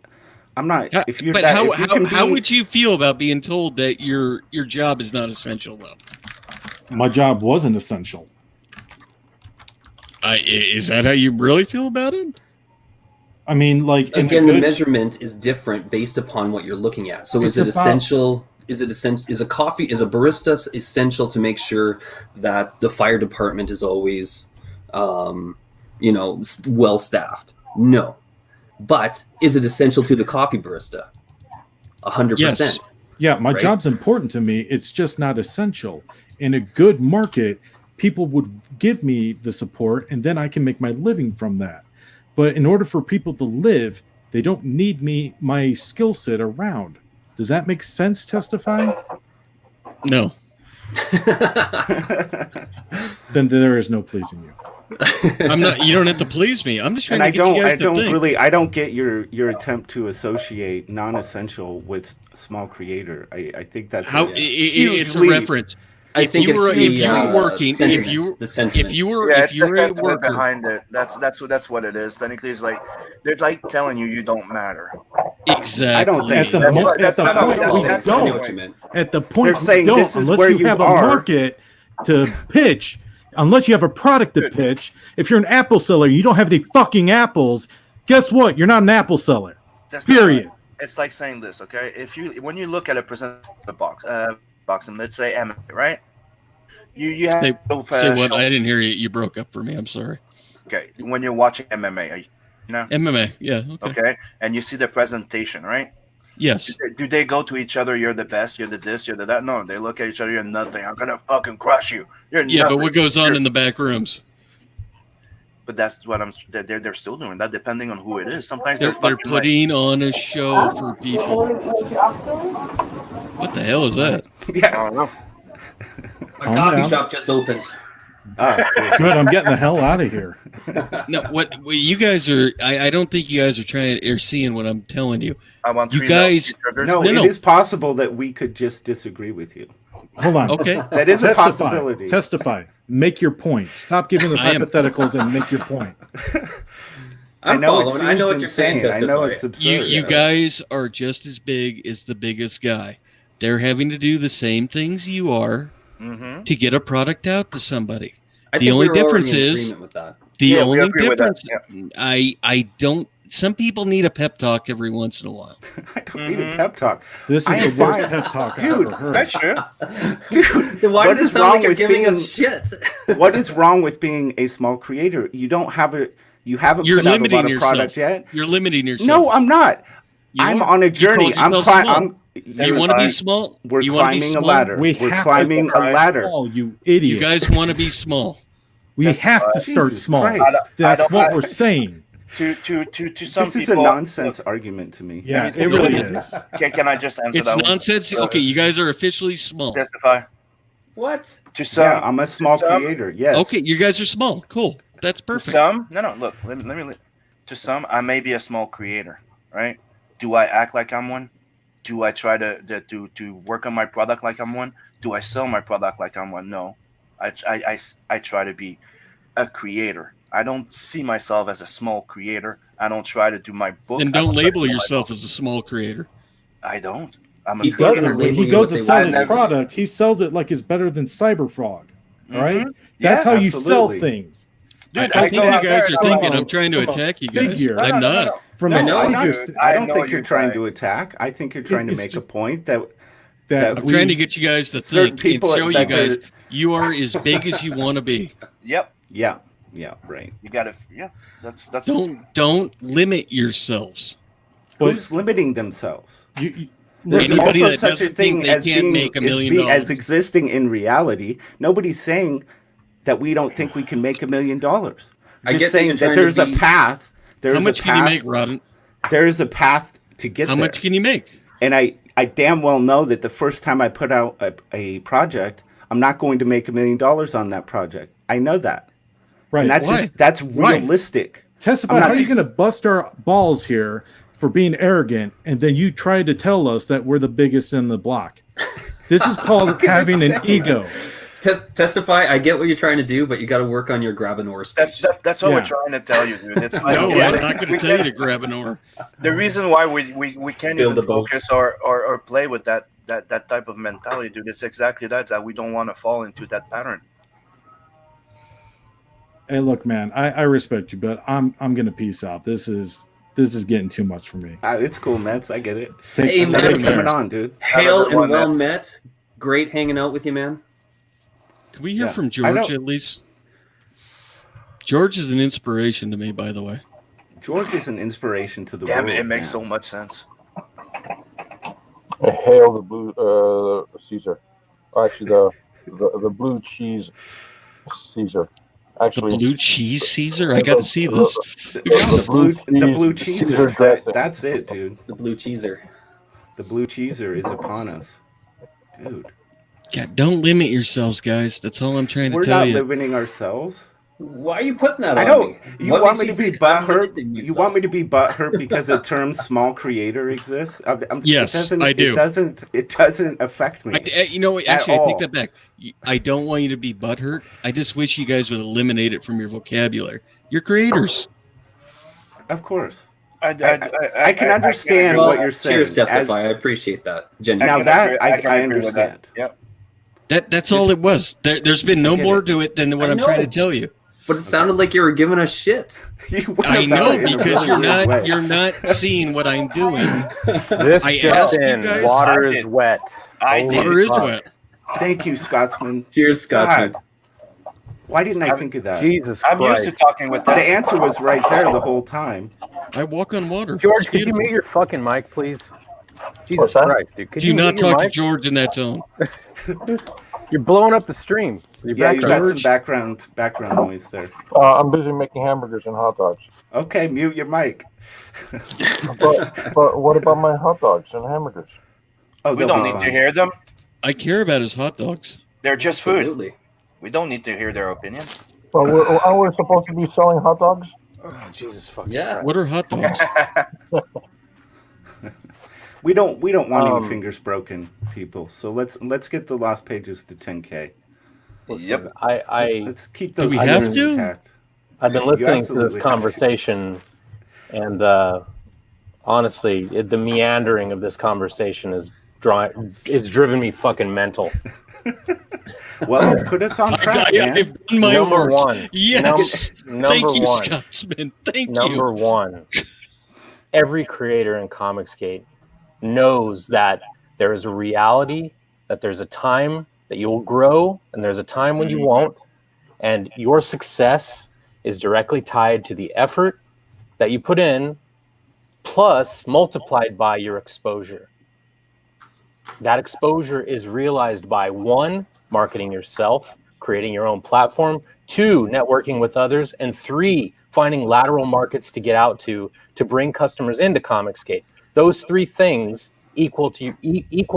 I'm not. If you're
But
that,
how
if you can
how
be-
would you feel about being told that your job is not essential though?
My job wasn't essential.
Is that how you really feel about it?
I mean, like in a
Again, the
good-
measurement is different based upon what you're looking at. So
It's
is it
about-
essential? Is it essential? Is a barista essential to make sure that the fire department is always, well staffed? No, but is it essential to the coffee barista? 100%.
Yes.
Yeah, my
Right?
job's important to me. It's just not essential. In a good market, people would give me the support, and then I can make my living from that. But in order for people to live, they don't need my skill set around. Does that make sense, Testify?
No.
Then there is no pleasing you.
I'm not. You don't have to please me. I'm just trying
and
to
I
get you
don't,
guys
I don't
to think.
really, I don't get your attempt to associate non-essential with small creator. I think that's
How
a
it's a
huge leap.
reference.
I
If
think
you were-
it's
if
the,
you were working-
sentiment,
if you-
the sentiment.
If you were
Yeah,
if
it's
you were
the
a
sentiment
worker,
behind it. That's what it is. Technically, it's like they're like telling you don't matter.
exactly.
I don't think
At the,
so.
mo- at
That's
the
not-
point
that's-
we
that's-
I know
don't.
what you meant.
At the point
They're
we
saying
don't,
this is
unless
where
you
you
have a
are.
market to pitch, unless you have a product to
Dude.
pitch. If you're an apple seller, you don't have any fucking apples. Guess what? You're not an apple seller.
That's not
Period.
right. It's like saying this, okay? When you look at a present box, and let's say MMA, right? You have
Say what? I didn't hear you. You broke up for me. I'm sorry.
okay. When you're watching MMA, are you know,
MMA. Yeah. Okay.
okay, and you see the presentation, right?
Yes.
Do they go to each other? You're the best. You're the this. You're the that. No, they look at each other. You're nothing. I'm gonna fucking crush you. You're
Yeah,
nothing.
but what goes on in the back rooms?
But that's what they're still doing that, depending on who it is. Sometimes
They're
fucking like-
putting on a show for people. What the hell is that?
I
Yeah.
don't know.
My coffee shop just opened.
Oh,
Good. I'm getting the hell out of here.
No, what you guys are? I don't think you guys are trying or seeing what I'm telling you.
I want
You
3
guys-
triggers.
no,
No.
it is possible that we could just disagree with you.
Hold on.
Okay.
That is a
Testify.
possibility.
Testify. Make your point. Stop giving the
I am-
hypotheticals and make your point.
I
I'm
know it
following. I know
seems
what you're saying.
insane. I know
Testify.
it's absurd.
You guys are just as big as the biggest guy. They're having to do the same things you are
Mm-hmm.
to get a product out to somebody.
I
The
think
only
we're already
difference
in
is-
agreement with that.
The
Yeah, we
only
agree with that,
difference, I don't. Some people need a pep talk every once in a while.
I don't need a
Mhm.
pep talk.
This is
I
the
am
worst
fine.
pep talk I've
Dude,
ever heard.
That's true.
Dude,
Then why
what
does it
is
sound
wrong
like you're
with
giving
being-
us shit?
what is wrong with being a small creator? You don't have a. You haven't
You're
put out a
limiting
lot of
yourself.
product yet.
You're limiting yourself.
No, I'm not.
You
I'm
are.
on a
You
journey.
called
I'm
yourself
climbing.
small.
I'm.
You want to be
fine.
small?
We're
You wanna be
climbing a
small?
ladder.
We
We're
have
climbing
to
a ladder.
small, you idiot.
You guys want to be small.
we
That's
have to
fine.
start
Jesus
small.
Christ.
That's
I don't-
what we're saying.
To some
This is
people.
a nonsense argument to me.
Yeah,
Let
it
me
really
tell you.
is.
Can I just answer
It's
that one?
nonsense. Okay, you guys are officially small.
Testify.
What?
To some.
Yeah, I'm a small
some-
creator. Yes.
Okay, you guys are small. Cool. That's
To
perfect.
some. No. Look. Let me. To some, I may be a small creator, right? Do I act like I'm one? Do I try to work on my product like I'm one? Do I sell my product like I'm one? No. I try to be a creator. I don't see myself as a small creator. I don't try to do my book.
And
I
don't
try to
label
do my
yourself
book.
as a small creator.
I don't. I'm a
He
creator.
Doesn't. When he
Labeling
goes
what
to
they
sell
want.
his
Never-
product, he sells it like it's better than Cyberfrog. All right?
Mhm.
That's
Yeah,
how you sell
absolutely.
things.
Dude,
I
I
think
go
you
out
guys
there
are
and I'm
thinking
like,
I'm trying to
Come on,
attack you guys.
figure.
I'm not.
from
No,
an
know,
I'm not,
ego
I
I
don't
know
think you're
you're
trying
trying.
to attack. I think you're trying to
It's
make a
just-
point that
that
that
I'm trying to get you guys to
certain
think and
people
show you
that
guys
they're-
you are as big as you want to be.
Yep.
yeah, right.
You gotta. Yeah. That's.
Don't limit yourselves.
But
Who's limiting themselves?
you
There's
listen,
Anybody
also
that
such a
doesn't think
thing
they
as
can't
being
make $1 million
as existing in reality. Nobody's saying that we don't think we can make $1 million.
I get
Just
that
saying
you're
that
trying to
there's a
be-
path. There's
How much
a
can you
path,
make, Rodden?
There is a path to get
How
there.
much can you make?
And I damn well know that the first time I put out a project, I'm not going to make $1 million on that project. I know that.
right?
And that's
Why?
that's
Why?
realistic.
Testify.
I'm not
How are you
s-
going to bust our balls here for being arrogant, and then you try to tell us that we're the biggest in the block? This is called having an
insane.
ego.
Testify. I get what you're trying to do, but you got to work on your grab and ore speech.
That's what
Yeah.
we're trying to tell you, dude. It's like,
No,
yeah,
I'm not going
we
to tell you
can't-
to grab an oar.
The reason why we can't
Build
even
the boat.
focus or play with that type of mentality, dude. It's exactly that we don't want to fall into that pattern.
Hey, look, man, I respect you, but I'm going to peace out. This is getting too much for me.
It's cool, Mets. I get it.
Hey,
Take
Thanks
man.
for
care.
coming on, dude.
Hail and
everyone
well
that's-
met. Great hanging out with you, man.
Can we hear
Yeah.
from
I
George
don't-
at least? George is an inspiration to me, by the way.
George is an inspiration to the
Damn
world.
it, it makes
man.
so much sense.
Hail the blue Caesar. Actually, the blue cheese Caesar.
The
Actually,
blue cheese Caesar? I got to see this.
The blue
Caesar
cheeser.
dressing.
That's it, dude.
The blue cheeser.
The blue cheeser is upon us, dude.
Yeah, don't limit yourselves, guys. That's all I'm trying to
We're
tell
not
you.
limiting ourselves.
Why are you putting that
I
on
know
me?
you
What
want
makes
me to
you
be
think I'm
butthurt.
limiting
You want me to
myself?
be butthurt because the term "small creator" exists.
Yes, I do.
It doesn't affect me.
You know, actually, I
all.
take that back. I don't want you to be butthurt. I just wish you guys would eliminate it from your vocabulary. You're creators.
Of course.
I
can understand
agree
what
with
you're
that.
saying.
Cheers, Testify.
as-
I appreciate that.
I
Genuinely.
Now
can
that
agree-
I
can agree with that.
understand.
Yeah.
That's all it was. There's been no
get
more
it.
to it than what
I
I'm trying to
know.
tell you.
But it sounded like you were giving us shit.
You went
I
about
know
it in a
because
really weird way.
you're not seeing what I'm doing.
This
I
just
asked you
in,
guys-
water
I
is
did.
wet.
I
Holy
did.
Water is
fuck.
wet.
Thank you, Scotsman.
Cheers, Scotsman.
God, why didn't I think of that?
Jesus
I'm
Christ.
used to talking with
The
that.
answer was right there the whole time.
I walk on water.
George,
It's
could you
beautiful.
mute your fucking mic, please? Jesus
What's that?
Christ, dude. Could
Do
you
not
mute your
talk to
mic?
George in that tone.
You're blowing up the stream. with your
Yeah, you got
background.
some background noise there.
I'm busy making hamburgers and hot dogs.
Okay, mute your mic.
But what about my hot dogs and hamburgers?
Oh,
We
they'll
don't
be
need to
fine.
hear them.
I care about his hot dogs.
They're just food.
Absolutely.
We don't need to hear their opinion.
Well, aren't we supposed to be selling hot dogs?
Oh, Jesus fucking
Yeah.
Christ.
What are hot dogs?
We don't want any
Um,
fingers broken, people. So let's get the lost pages to 10K.
Listen,
Yep.
Let's keep those
we have
items
to?
intact.
I've been
You
listening to
absolutely
this
have to.
conversation, and honestly, the meandering of this conversation is driven me fucking mental.
Well, put us on track, man.
I've done my
Number
work.
one.
Yes.
Number
Thank you,
one.
Scotsman. Thank you.
Number one. Every creator in ComicsGate knows that there is a reality, that there's a time that you will grow, and there's a time when you won't. And your success is directly tied to the effort that you put in, plus multiplied by your exposure. That exposure is realized by 1, marketing yourself, creating your own platform, 2, networking with others, and 3, finding lateral markets to get out to bring customers into ComicsGate. Those 3 things equal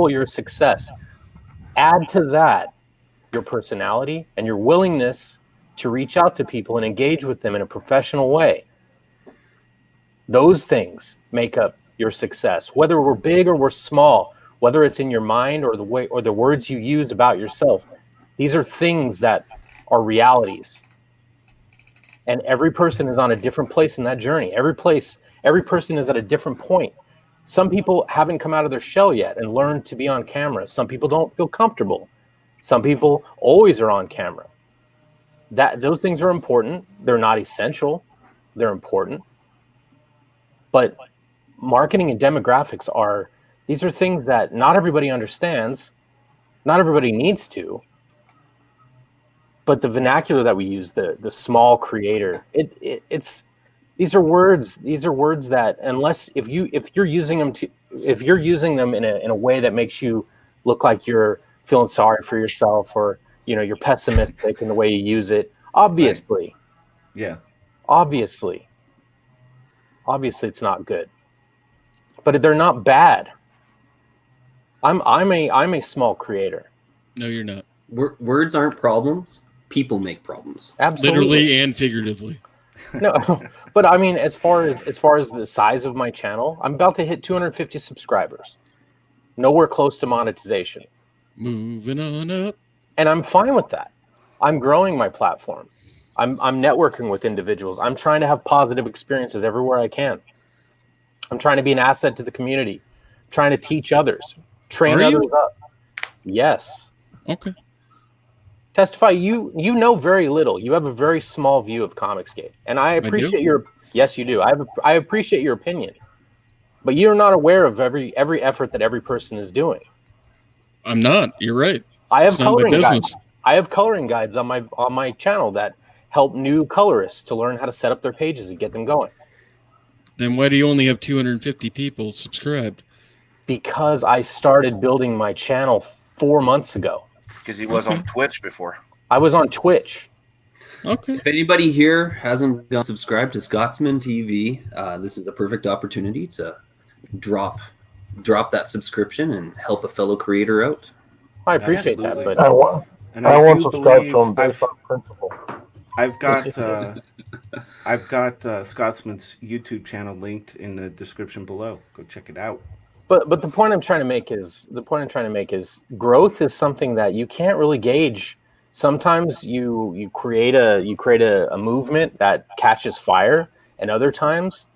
your success. Add to that your personality and your willingness to reach out to people and engage with them in a professional way. Those things make up your success, whether we're big or we're small, whether it's in your mind or the way or the words you use about yourself. These are things that are realities. And every person is on a different place in that journey. Every person is at a different point. Some people haven't come out of their shell yet and learned to be on camera. Some people don't feel comfortable. Some people always are on camera. Those things are important. They're not essential. They're important. But marketing and demographics these are things that not everybody understands, not everybody needs to. But the vernacular that we use, the small creator, it's these are words that unless if you're using them in a way that makes you look like you're feeling sorry for yourself, or you're pessimistic in the way you use it, obviously.
Right. Yeah.
Obviously it's not good. But they're not bad. I'm a small creator.
No, you're not.
Words aren't problems. People make problems.
Absolutely.
Literally and figuratively.
No, but I mean, as far as the size of my channel, I'm about to hit 250 subscribers. Nowhere close to monetization.
Moving on up.
And I'm fine with that. I'm growing my platform. I'm networking with individuals. I'm trying to have positive experiences everywhere I can. I'm trying to be an asset to the community. I'm trying to teach others, train others up. Yes.
Okay.
Testify, you know very little. You have a very small view of ComicsGate, and I appreciate yes, you do. I appreciate your opinion, but you're not aware of every effort that every person is doing.
I'm not. You're right.
I have coloring guides. I have coloring guides on my channel that help new colorists to learn how to set up their pages and get them going.
Then why do you only have 250 people subscribed?
Because I started building my channel 4 months ago.
Because he was on Twitch before.
I was on Twitch.
Okay.
If anybody here hasn't gone subscribed to Scotsman TV, this is a perfect opportunity to drop that subscription and help a fellow creator out.
I appreciate that, but
I won't subscribe to him based on principle.
I've got Scotsman's YouTube channel linked in the description below. Go check it out.
But the point I'm trying to make is growth is something that you can't really gauge. Sometimes you create a movement that catches fire, and other times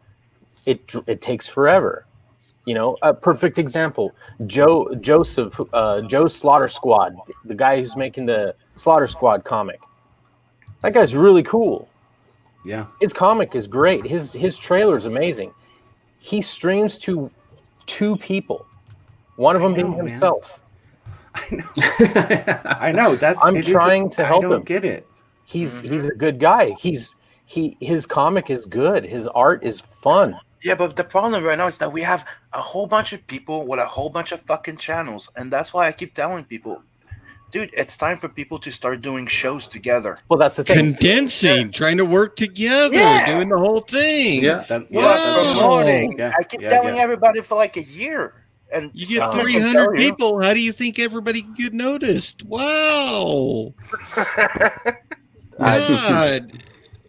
it takes forever. A perfect example: Joe Slaughter Squad, the guy who's making the Slaughter Squad comic. That guy's really cool.
Yeah,
his comic is great. His trailer is amazing. He streams to 2 people, one of them being himself.
Man. I know.
I'm trying to help him.
I don't get it.
He's a good guy. His comic is good. His art is fun.
Yeah, but the problem right now is that we have a whole bunch of people with a whole bunch of fucking channels, and that's why I keep telling people, dude, it's time for people to start doing shows together.
Well, that's the thing.
Condensing, trying to work together, doing the whole thing.
Yeah.
I keep telling everybody for like a year. And
you get 300 people. How do you think everybody can get noticed? Wow. God.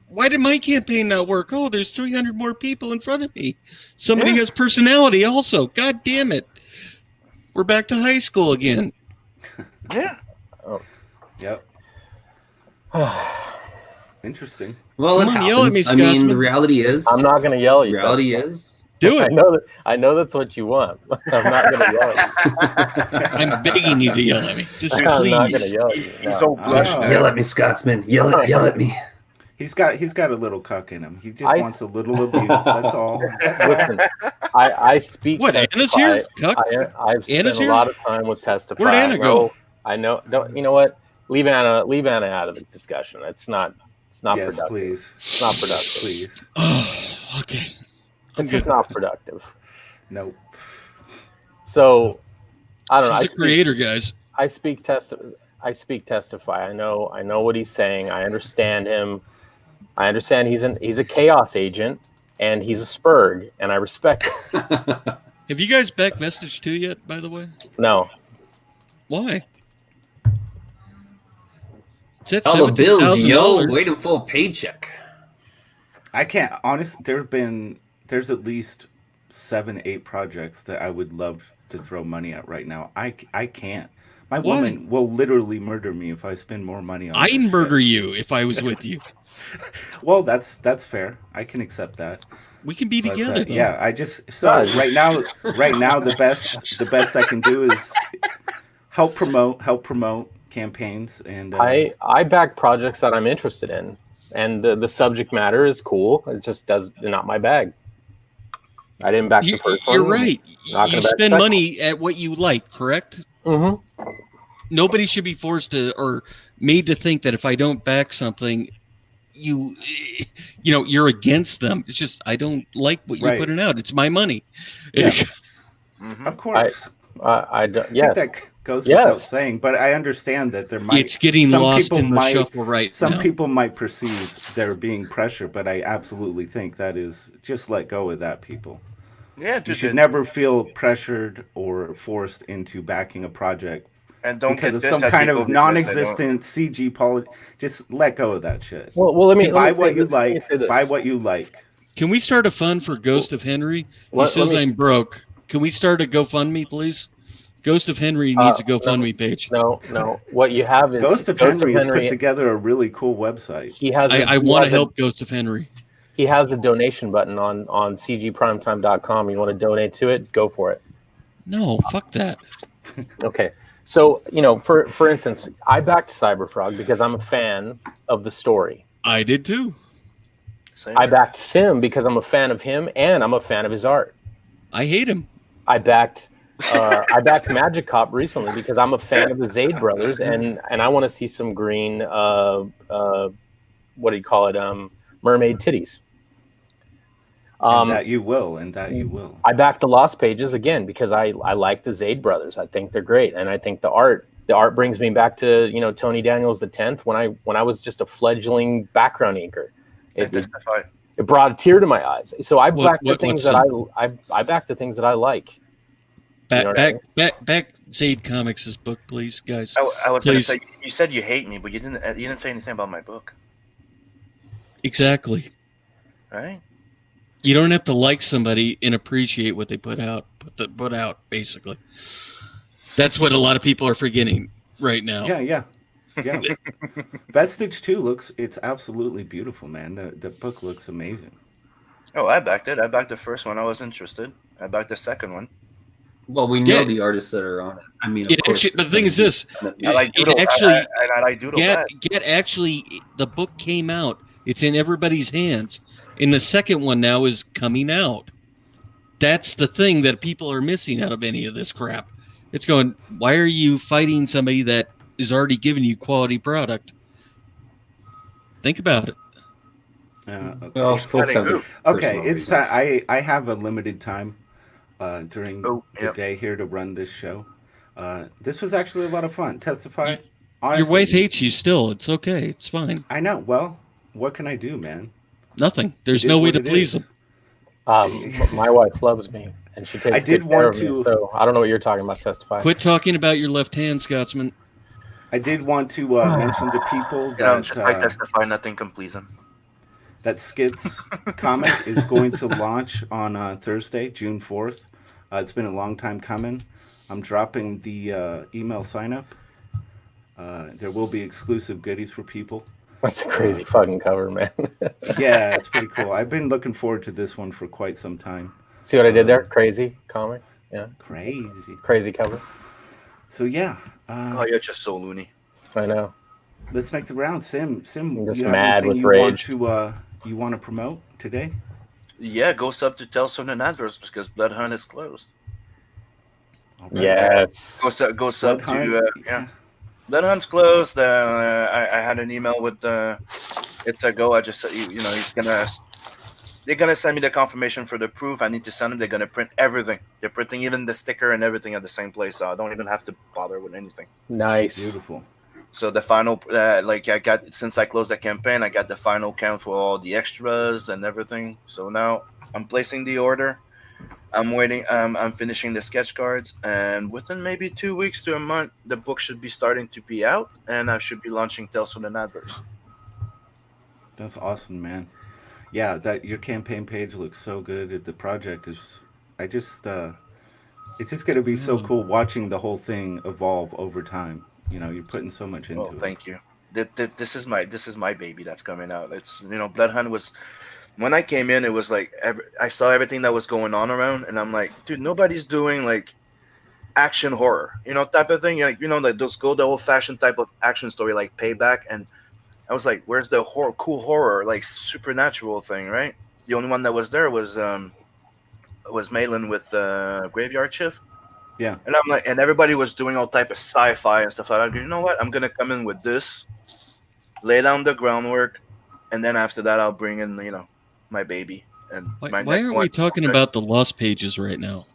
Why did my campaign not work? Oh, there's 300 more people in front of me. Somebody has personality also. God damn it. We're back to high school again.
Yeah.
Oh.
Yep. Interesting.
Well,
Come on, yell at me, Scotsman.
I mean, the reality is,
I'm not going to yell at you.
Reality is,
do it.
I know that's what you want. I'm not going to yell at you.
I'm begging you to yell at me. Just
I'm not going to
please.
yell at you.
He's so blush now.
yell at me, Scotsman. Yell at me.
He's got a little cuck in him. He just wants a little abuse. That's all.
Listen, I speak.
What, Anna's here? Cuck?
I've spent
Anna's
a
here?
lot of time with Testify.
Where'd Anna go?
I know. Don't you know what? Leave Anna out of the discussion. It's not
Yes,
productive.
please.
It's not productive.
Please.
Oh, okay.
It's just not productive.
Nope.
So I don't know.
He's a creator, guys.
I speak Testify. I know what he's saying. I understand him. I understand he's a chaos agent and he's a spurg, and I respect it.
Have you guys back Vestige 2 yet, by the way?
No.
Why? It's at
All the bills, yo,
$17,000.
waiting for a paycheck.
I can't. Honestly, there's at least 7-8 projects that I would love to throw money at right now. I can't. My
Why?
woman will literally murder me if I spend more money on
I'd
this
murder
shit.
you if I was with you.
Well, that's fair. I can accept that.
We can be
But,
together, though.
yeah, right now the best I can do is help promote campaigns, and
I back projects that I'm interested in, and the subject matter is cool. It just not my bag. I didn't back the first one.
You're right.
Not
You
gonna back
spend
the
money at what you like, correct?
Mm-hmm.
Nobody should be forced to or made to think that if I don't back something, you're against them. It's just I don't like what you're
Right.
putting out. It's my money.
Yeah.
Mhm.
Of course.
I don't.
I
Yes.
think that goes
Yes.
without saying, but I understand that there might
It's getting
some
lost
people
in the
might-
shuffle right
some
now.
people might perceive there being pressure, but I absolutely think that is just let go of that, people.
Yeah,
You
dude,
should
and-
never feel pressured or forced into backing a project
and don't
because
get
of
pissed
some
at
kind
people
of
because they don't-
non-existent CG policy. Just let go of that shit.
Well, let me
Buy
let me
what
say
you
this- let me
like.
say this.
Buy what you like.
Can we start a fund for Ghost of Henry? He
Let
says
me-
I'm broke. Can we start a GoFundMe, please? Ghost of Henry needs a GoFundMe page.
No. What you have is
Ghost of Henry has put together a really cool website.
He has.
I want to help Ghost of Henry.
He has a donation button on cgprimetime.com. You want to donate to it? Go for it.
No, fuck that.
Okay. So, for instance, I backed Cyberfrog because I'm a fan of the story.
I did too.
Same
I
here.
backed Sim because I'm a fan of him and I'm a fan of his art.
I hate him.
I backed Magic Cop recently because I'm a fan of the Zaid brothers and I want to see some green what do you call it? Mermaid titties.
And that you will.
I backed the Lost Pages again because I like the Zaid brothers. I think they're great, and I think the art brings me back to Tony Daniels the 10th when I was just a fledgling background inker.
And testify.
It brought a tear to my eyes. So I backed the things
what's
that I backed the things that I like. You know what I mean?
Back Zaid Comics' book, please, guys.
I was going to
Please.
say, you said you hate me, but you didn't say anything about my book,
Exactly.
right?
You don't have to like somebody and appreciate what they put out. Put out, basically. That's what a lot of people are forgetting right now.
Yeah. Vestige 2 it's absolutely beautiful, man. The book looks amazing.
Oh, I backed it. I backed the first one. I was interested. I backed the second one.
Well, we know
Yeah.
the artists that are on it. I mean, of
It
course.
actually, but the thing is this,
I like
it
Doodle.
actually,
I like Doodle
Get
bad.
actually, the book came out. It's in everybody's hands. And the second one now is coming out. That's the thing that people are missing out of any of this crap. It's going, why are you fighting somebody that is already giving you quality product? Think about it.
Okay.
Well, folks have their
Okay,
personal
it's time.
reasons.
I have a limited time during the
yep.
day here to run this show. This was actually a lot of fun. Testify.
Your
Honestly,
wife hates you still. It's okay. It's fine.
I know. Well, what can I do, man?
Nothing. There's
It
no
is
way
what
to
it
please
is.
them.
My wife loves me, and she takes
I did
good care
want
of me,
to-
so I don't know what you're talking about. Testify.
Quit talking about your left hand, Scotsman.
I did want to mention to people
Just I
that
testify, nothing can please him.
that Skits comic is going to launch on Thursday, June 4th. It's been a long time coming. I'm dropping the email sign up. There will be exclusive goodies for people.
That's a crazy fucking cover, man.
Yeah, it's pretty cool. I've been looking forward to this one for quite some time.
See what I did there? Crazy comic. Yeah,
Crazy
cover.
So yeah,
Oh, you're just so loony.
I know.
let's make the round. Sim,
I'm just
you have
mad
anything
with
you
rage.
you want to promote today?
Yeah, go sub to Tales from the Adverse because Blood Hunt is closed.
Okay.
Yes.
Go sub
Blood Hunt,
to yeah. Blood Hunt's closed. I had an email with it's a go. I just they're gonna send me the confirmation for the proof. I need to send them. They're gonna print everything. They're printing even the sticker and everything at the same place, so I don't even have to bother with anything.
Nice.
Beautiful.
So the final, I got since I closed the campaign, I got the final count for all the extras and everything. So now I'm placing the order. I'm waiting. I'm finishing the sketch cards, and within maybe 2 weeks to a month, the book should be starting to be out, and I should be launching Tales from the Adverse.
That's awesome, man. Yeah, that your campaign page looks so good. The project is, it's just going to be so cool watching the whole thing evolve over time. You're putting so much into
Oh,
it.
thank you. This is my baby that's coming out. It's Blood Hunt was when I came in. It was like I saw everything that was going on around, and I'm like, dude, nobody's doing like action horror, type of thing. Like like those the old fashioned type of action story like Payback, and I was like, where's the cool horror like supernatural thing, right? The only one that was there was was mailing with Graveyard Shift.
Yeah.
And I'm like, and everybody was doing all type of sci-fi and stuff like that. You know what? I'm gonna come in with this, lay down the groundwork, and then after that, I'll bring in my baby and my
Why
next
aren't
one.
we talking about the Lost Pages right now?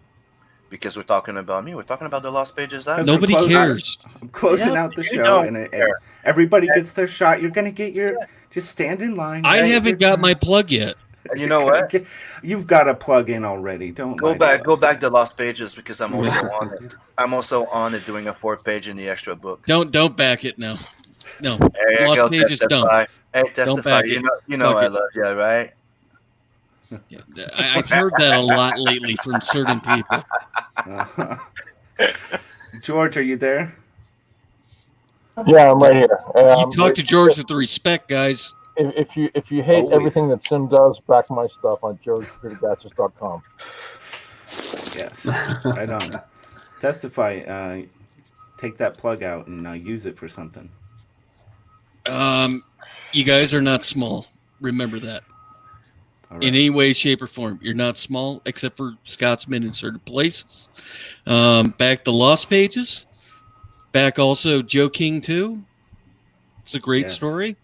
Because we're talking about me. We're talking about the Lost Pages. After.
Nobody
close-
cares.
I'm closing
Yeah,
out the
you
show,
don't
and
care.
everybody gets their shot. You're gonna get your. Just stand in line.
I
Get
haven't
your
got
turn.
my plug yet.
And you know what?
You've got a plug in already. Don't
Go
lie to
back
us.
to Lost Pages because I'm also on it. I'm also on it doing a 4-page in the extra book.
Don't back it now. No,
There you
Lost
go,
Pages don't.
testify. Hey, testify.
back
You
it.
know
Fuck
I
it.
love you, right?
Yeah, I've heard that a lot lately from certain people.
George, are you there?
Yeah, I'm right here.
You talk to George with the respect, guys.
If you hate
Always.
everything that Sim does, back my stuff on georgepetergatsis.com.
Yes. Right on. Testify. Take that plug out and use it for something.
You guys are not small. Remember that.
All right.
In any way, shape, or form. You're not small, except for Scotsman in certain places. Back the Lost Pages. Back also Joe King 2. It's a great story.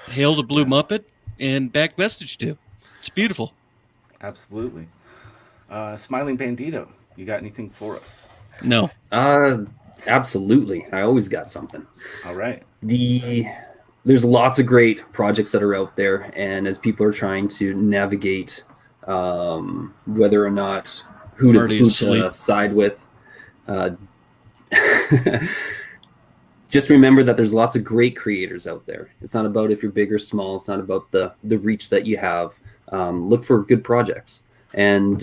Hail the Blue Muppet. And back Vestige 2. It's beautiful.
Absolutely. Smiling Bandito, you got anything for us?
No.
Absolutely. I always got something.
All right.
There's lots of great projects that are out there, and as people are trying to navigate whether or not who to side with, just remember that there's lots of great creators out there. It's not about if you're big or small. It's not about the reach that you have. Look for good projects, and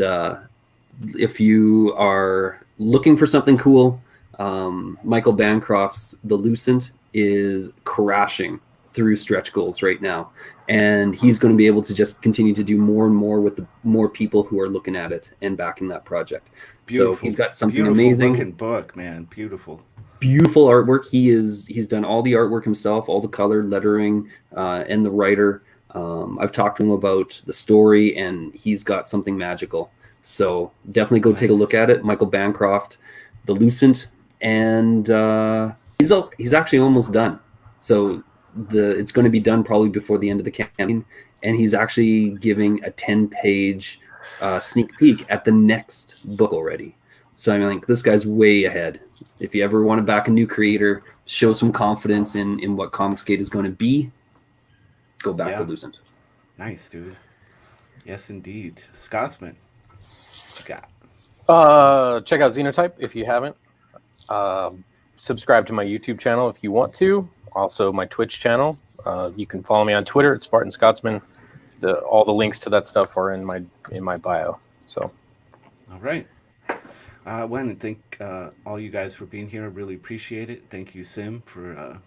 if you are looking for something cool, Michael Bancroft's The Lucent is crashing through stretch goals right now, and he's going to be able to just continue to do more and more with the more people who are looking at it and backing that project.
Beautiful,
so he's got something
beautiful
amazing
looking book, man. Beautiful
artwork. He's done all the artwork himself, all the color lettering, and the writer. I've talked to him about the story, and he's got something magical. So definitely go take a look at it. Michael Bancroft, The Lucent, and he's actually almost done. So it's going to be done probably before the end of the campaign, and he's actually giving a 10-page sneak peek at the next book already. So I mean, this guy's way ahead. If you ever want to back a new creator, show some confidence in what ComicsGate is going to be, go back to Lucent.
Nice, dude. Yes, indeed. Scotsman, what you got?
Check out Xenotype if you haven't. Subscribe to my YouTube channel if you want to. Also, my Twitch channel. You can follow me on Twitter at Spartan Scotsman. All the links to that stuff are in my bio. So,
all right. I want to thank all you guys for being here. I really appreciate it. Thank you, Sim, for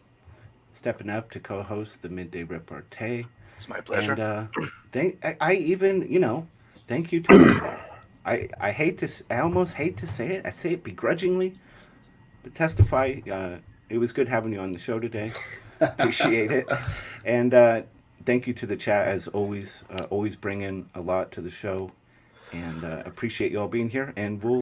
stepping up to co-host the Midday Repartee.
It's my pleasure.
And thank you, Testify. I almost hate to say it. I say it begrudgingly, but Testify. It was good having you on the show today. Appreciate it. And thank you to the chat as always. Always bringing a lot to the show, and appreciate you all being here. And we'll